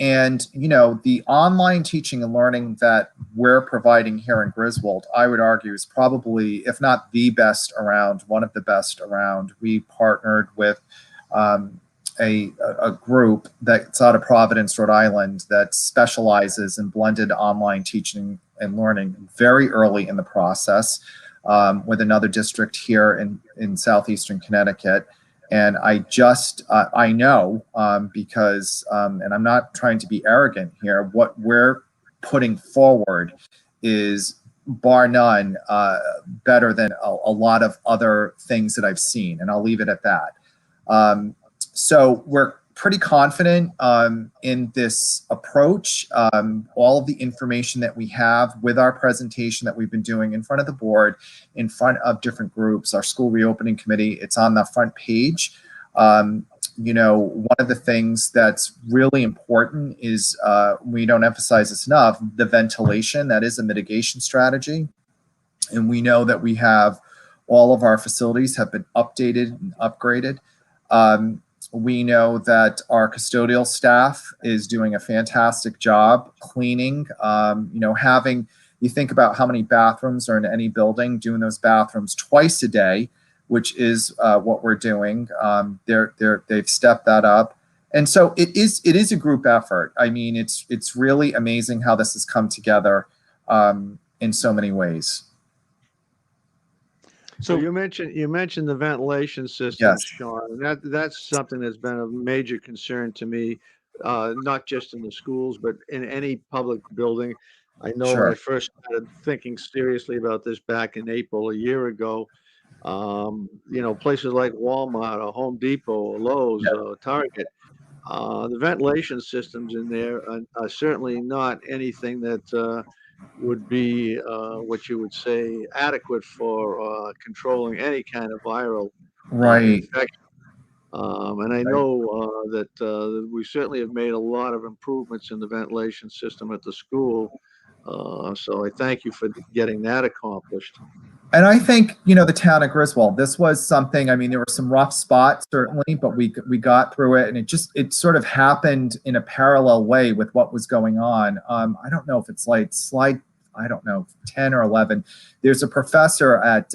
And, the online teaching and learning that we're providing here in Griswold, I would argue is probably, if not the best around, one of the best around. We partnered with a group that's out of Providence, Rhode Island, that specializes in blended online teaching and learning very early in the process, with another district here in southeastern Connecticut. And I know because, and I'm not trying to be arrogant here, what we're putting forward is bar none better than a lot of other things that I've seen. And I'll leave it at that. So pretty confident in this approach. All of the information that we have with our presentation that we've been doing in front of the board, in front of different groups, our school reopening committee, it's on the front page. You know, one of the things that's really important is, we don't emphasize this enough, the ventilation. That is a mitigation strategy. And we know that we have all of our facilities have been updated and upgraded. We know that our custodial staff is doing a fantastic job cleaning. You know, you think about how many bathrooms are in any building, doing those bathrooms twice a day, which is what we're doing. They've stepped that up. And so it is a group effort. I mean, it's really amazing how this has come together in so many ways. So you mentioned the ventilation systems, yes, Sean, and that's something that's been a major concern to me, not just in the schools, but in any public building. I know sure. when I first started thinking seriously about this back in April a year ago, you know, places like Walmart or Home Depot or Lowe's or Target, the ventilation systems in there are certainly not anything that would be what you would say adequate for controlling any kind of viral infection. And I know that we certainly have made a lot of improvements in the ventilation system at the school. So I thank you for getting that accomplished. And I think, you know, the town of Griswold, this was something, I mean, there were some rough spots certainly, but we got through it, and it sort of happened in a parallel way with what was going on. I don't know if it's like slide, I don't know, 10 or 11. There's a professor at,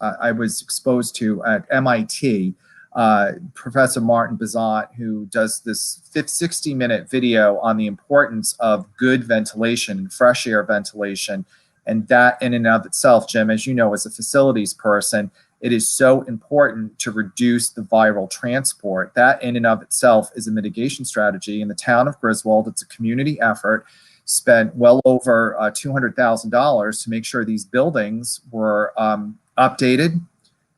I was exposed to at MIT, Professor Martin Bazant, who does this 60-minute video on the importance of good ventilation and fresh air ventilation. And that in and of itself, Jim, as you know, as a facilities person, it is so important to reduce the viral transport. That in and of itself is a mitigation strategy. In the town of Griswold, it's a community effort, spent well over $200,000 to make sure these buildings were updated,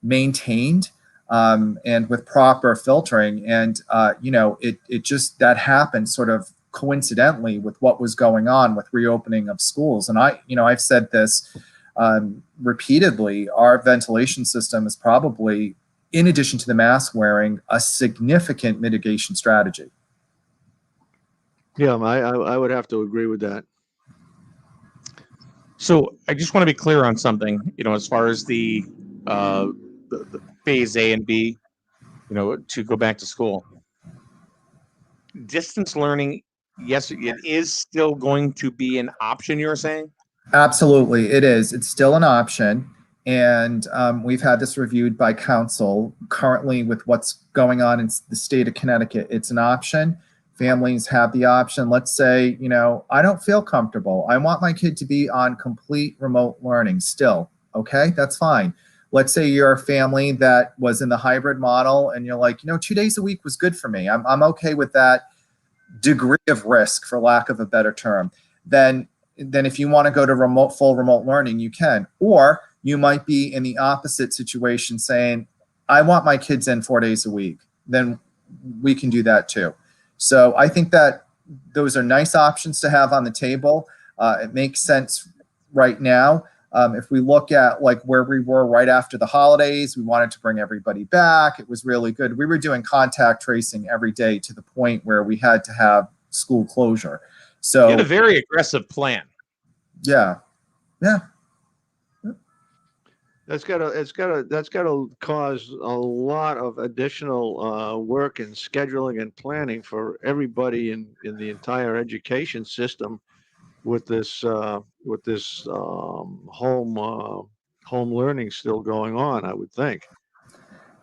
maintained, and with proper filtering. And, you know, it just, that happened sort of coincidentally with what was going on with reopening of schools. And I've said this repeatedly, our ventilation system is probably, in addition to the mask wearing, a significant mitigation strategy. Yeah, I would have to agree with that. So I just want to be clear on something, you know, as far as the phase A and B, you know, to go back to school. Distance learning, yes, it is still going to be an option, you're saying? Absolutely, it is. It's still an option. And we've had this reviewed by council. Currently, with what's going on in the state of Connecticut, it's an option. Families have the option. Let's say, you know, I don't feel comfortable. I want my kid to be on complete remote learning still. Okay, that's fine. Let's say you're a family that was in the hybrid model and you're like, you know, 2 days a week was good for me. I'm okay with that degree of risk, for lack of a better term. Then if you want to go to full remote learning, you can. Or you might be in the opposite situation saying, I want my kids in 4 days a week. Then we can do that too. So I think that those are nice options to have on the table. It makes sense right now. If we look at like where we were right after the holidays, we wanted to bring everybody back. It was really good. We were doing contact tracing every day to the point where we had to have school closure. So you had a very aggressive plan. Yeah. That's gotta cause a lot of additional work and scheduling and planning for everybody in the entire education system with this home learning still going on, I would think.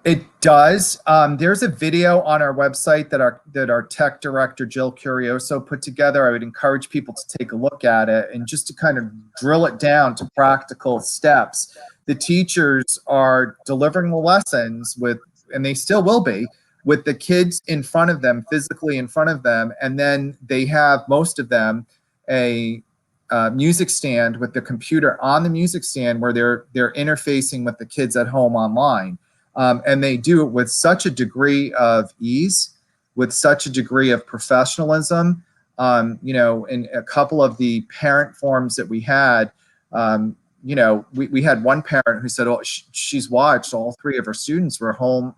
It does. There's a video on our website that our tech director, Jill Curioso, put together. I would encourage people to take a look at it and just to kind of drill it down to practical steps. The teachers are delivering the lessons and they still will be, with the kids in front of them, physically in front of them. And then they have, most of them, a music stand with the computer on the music stand where they're interfacing with the kids at home online. And they do it with such a degree of ease, with such a degree of professionalism. You know, in a couple of the parent forums that we had, you know, we had one parent who said, oh, she's watched all 3 of her students were home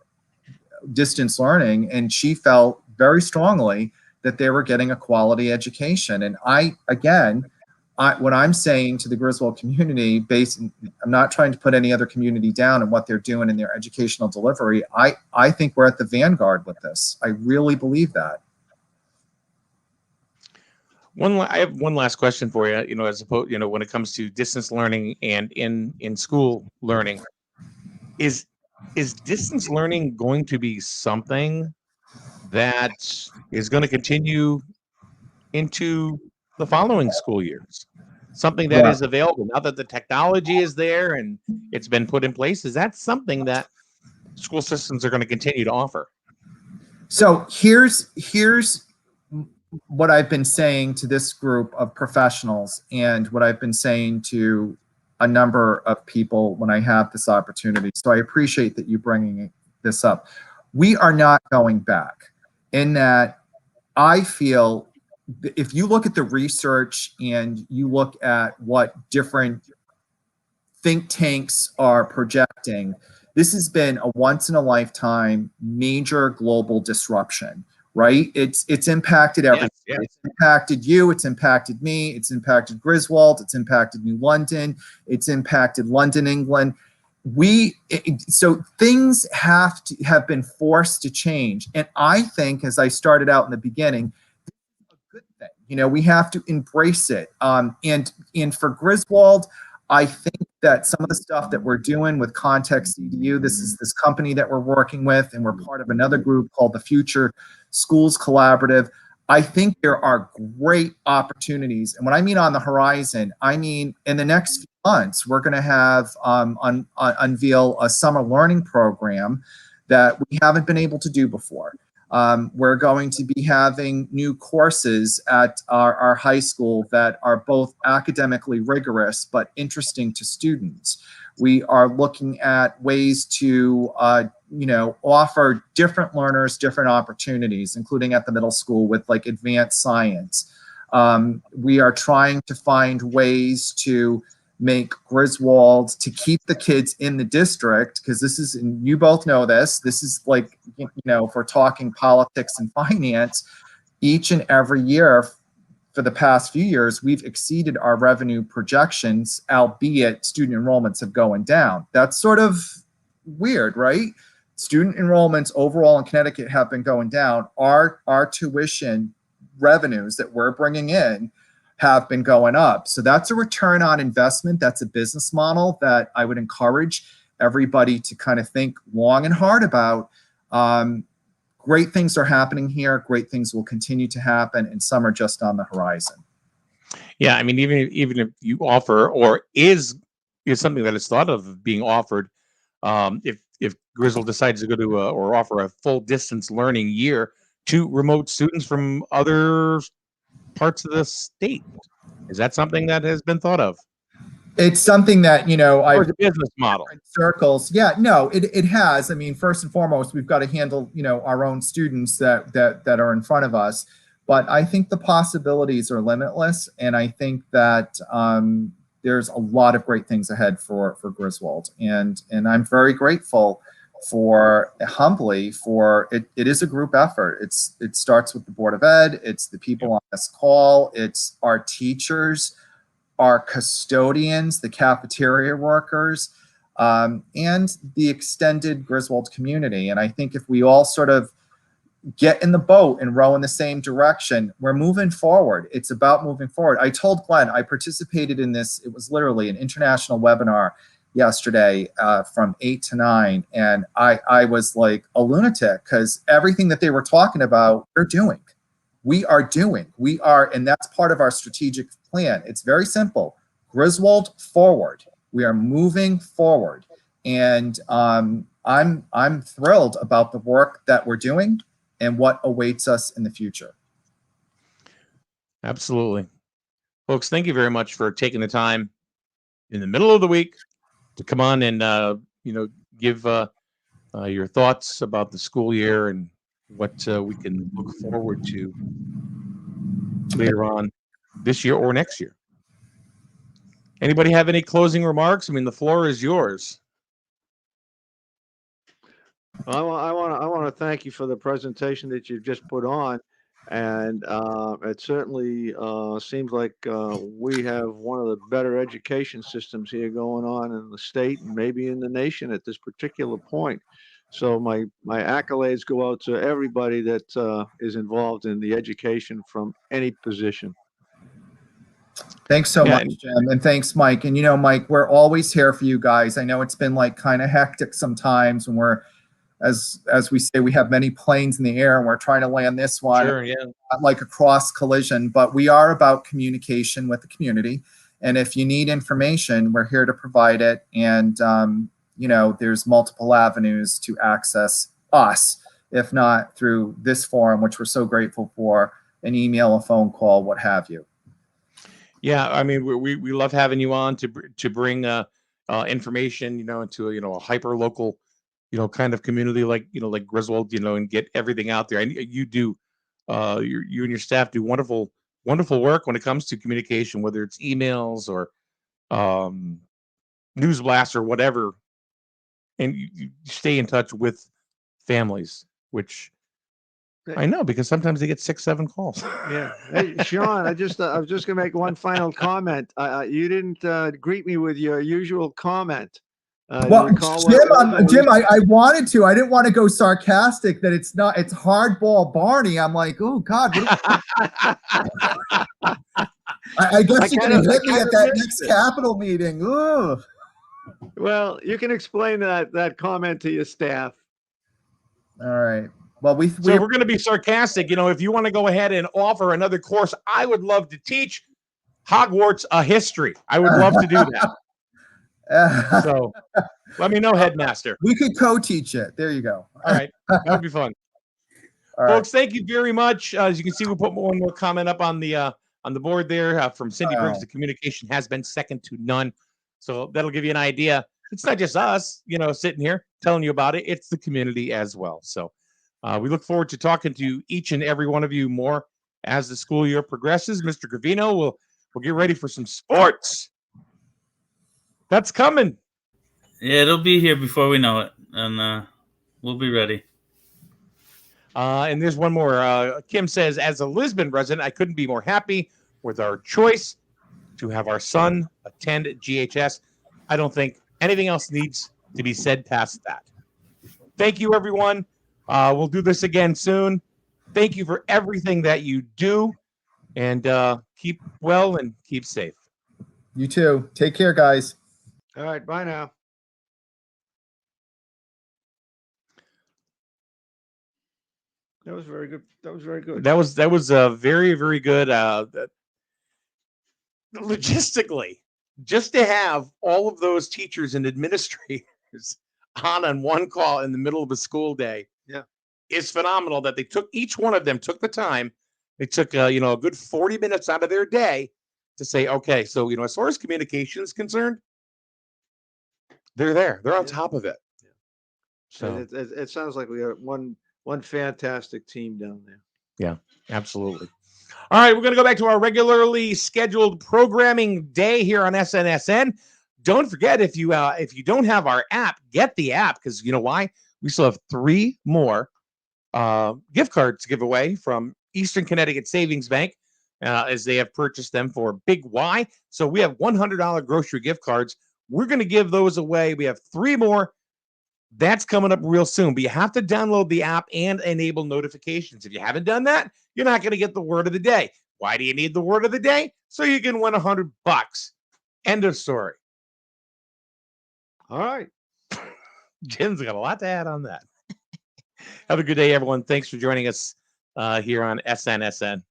distance learning, and she felt very strongly that they were getting a quality education. And what I'm saying to the Griswold community, I'm not trying to put any other community down and what they're doing in their educational delivery. I think we're at the vanguard with this. I really believe that. I have one last question for you. You know, as opposed, you know, when it comes to distance learning and in school learning, is distance learning going to be something that is going to continue into the following school years? Something that is available now that the technology is there and it's been put in place? Is that something that school systems are going to continue to offer? So here's what I've been saying to this group of professionals, and what I've been saying to a number of people when I have this opportunity. So I appreciate that you bringing this up. We are not going back, in that I feel if you look at the research and you look at what different think tanks are projecting, this has been a once in a lifetime major global disruption, right? It's impacted everyone. Yes. It's impacted you, it's impacted me, it's impacted Griswold, it's impacted New London, it's impacted London, England. So things have been forced to change. And I think, as I started out in the beginning, a good thing. You know, we have to embrace it. And for Griswold, I think that some of the stuff that we're doing with Context EDU, this is this company that we're working with, and we're part of another group called the Future Schools Collaborative. I think there are great opportunities. And when I mean on the horizon, I mean in the next few months, we're going to have unveil a summer learning program that we haven't been able to do before. We're going to be having new courses at our high school that are both academically rigorous but interesting to students. We are looking at ways to offer different learners different opportunities, including at the middle school with like advanced science. We are trying to find ways to make Griswold, to keep the kids in the district, because this is, and you both know this is like, if we're talking politics and finance, each and every year for the past few years, we've exceeded our revenue projections, albeit student enrollments have going down. That's sort of weird, right? Student enrollments overall in Connecticut have been going down. Our tuition revenues that we're bringing in have been going up. So that's a return on investment. That's a business model that I would encourage everybody to kind of think long and hard about. Great things are happening here. Great things will continue to happen, and some are just on the horizon. Yeah, I mean, even if you offer, or is something that is thought of being offered, if Griswold decides to go to or offer a full distance learning year to remote students from other parts of the state, is that something that has been thought of? It's something that, or the business model circles. Yeah, no, it has. I mean, first and foremost, we've got to handle, our own students that are in front of us. But I think the possibilities are limitless, and I think that there's a lot of great things ahead for Griswold, and I'm very grateful humbly for it. It is a group effort. It starts with the Board of Ed. It's the people on this call. It's our teachers, our custodians, the cafeteria workers, and the extended Griswold community. And I think if we all sort of get in the boat and row in the same direction, we're moving forward. It's about moving forward. I told Glenn, I participated in this. It was literally an international webinar yesterday from 8 to 9. And I was like a lunatic, because everything that they were talking about, we are doing, and that's part of our strategic plan. It's very simple. Griswold forward. We are moving forward. And I'm thrilled about the work that we're doing and what awaits us in the future. Absolutely. Folks, thank you very much for taking the time in the middle of the week to come on and give your thoughts about the school year and what we can look forward to later on this year or next year. Anybody have any closing remarks? I mean, the floor is yours. I want to thank you for the presentation that you've just put on, and it certainly seems like we have one of the better education systems here going on in the state and maybe in the nation at this particular point. So my accolades go out to everybody that is involved in the education from any position. Thanks so much, Jim. And thanks, Mike. And, you know, Mike, we're always here for you guys. I know it's been like kind of hectic sometimes when we're, as we say, we have many planes in the air and we're trying to land this one. Sure, yeah. Like a cross collision, but we are about communication with the community. And if you need information, we're here to provide it. And, you know, there's multiple avenues to access us, if not through this forum, which we're so grateful for, an email, a phone call, what have you. Yeah, I mean, we love having you on to bring information, you know, into a hyper local, kind of community like like Griswold, and get everything out there. And you do, you and your staff do wonderful work when it comes to communication, whether it's emails or news blasts or whatever. And you stay in touch with families, which I know because sometimes they get 6-7 calls. Yeah. Hey, Sean, I was just gonna make one final comment. You didn't greet me with your usual comment. Well, Jim, I wanted to. I didn't want to go sarcastic that it's hardball Barney. I'm like, oh God. I guess you're going to hit me at that next Capitol meeting. Ooh. Well, you can explain that comment to your staff. All right. Well, we're going to be sarcastic. If you want to go ahead and offer another course, I would love to teach Hogwarts a history. I would love to do that. So let me know, headmaster. We could co-teach it. There you go. All right. That would be fun. All Folks, thank you very much. As you can see, we put one more comment up on the board there from Cindy Briggs. The communication has been second to none. So that'll give you an idea. It's not just us, sitting here telling you about it. It's the community as well. So we look forward to talking to each and every one of you more as the school year progresses. Mr. Gravino, we'll get ready for some sports. That's coming. Yeah, it'll be here before we know it, and we'll be ready. And there's one more. Kim says, as a Lisbon resident, I couldn't be more happy with our choice to have our son attend GHS. I don't think anything else needs to be said past that. Thank you, everyone. We'll do this again soon. Thank you for everything that you do, and keep well and keep safe. You too. Take care, guys. All right. Bye now. That was very good. That was very good. That was very, very good. Logistically, just to have all of those teachers and administrators on one call in the middle of a school day, is phenomenal. That they each one of them took the time. They took a good 40 minutes out of their day to say, okay, so as far as communication is concerned, they're there. They're on top of it. Yeah. So it sounds like we got one fantastic team down there. Yeah, absolutely. All right, we're going to go back to our regularly scheduled programming day here on SNSN. Don't forget, if you don't have our app, get the app, because you know why? We still have 3 more gift cards to give away from Eastern Connecticut Savings Bank, as they have purchased them for Big Y. So we have $100 grocery gift cards. We're going to give those away. We have 3 more. That's coming up real soon, but you have to download the app and enable notifications. If you haven't done that, you're not going to get the word of the day. Why do you need the word of the day? So you can win $100. End of story. All right. Jim's got a lot to add on that. Have a good day, everyone. Thanks for joining us here on SNSN.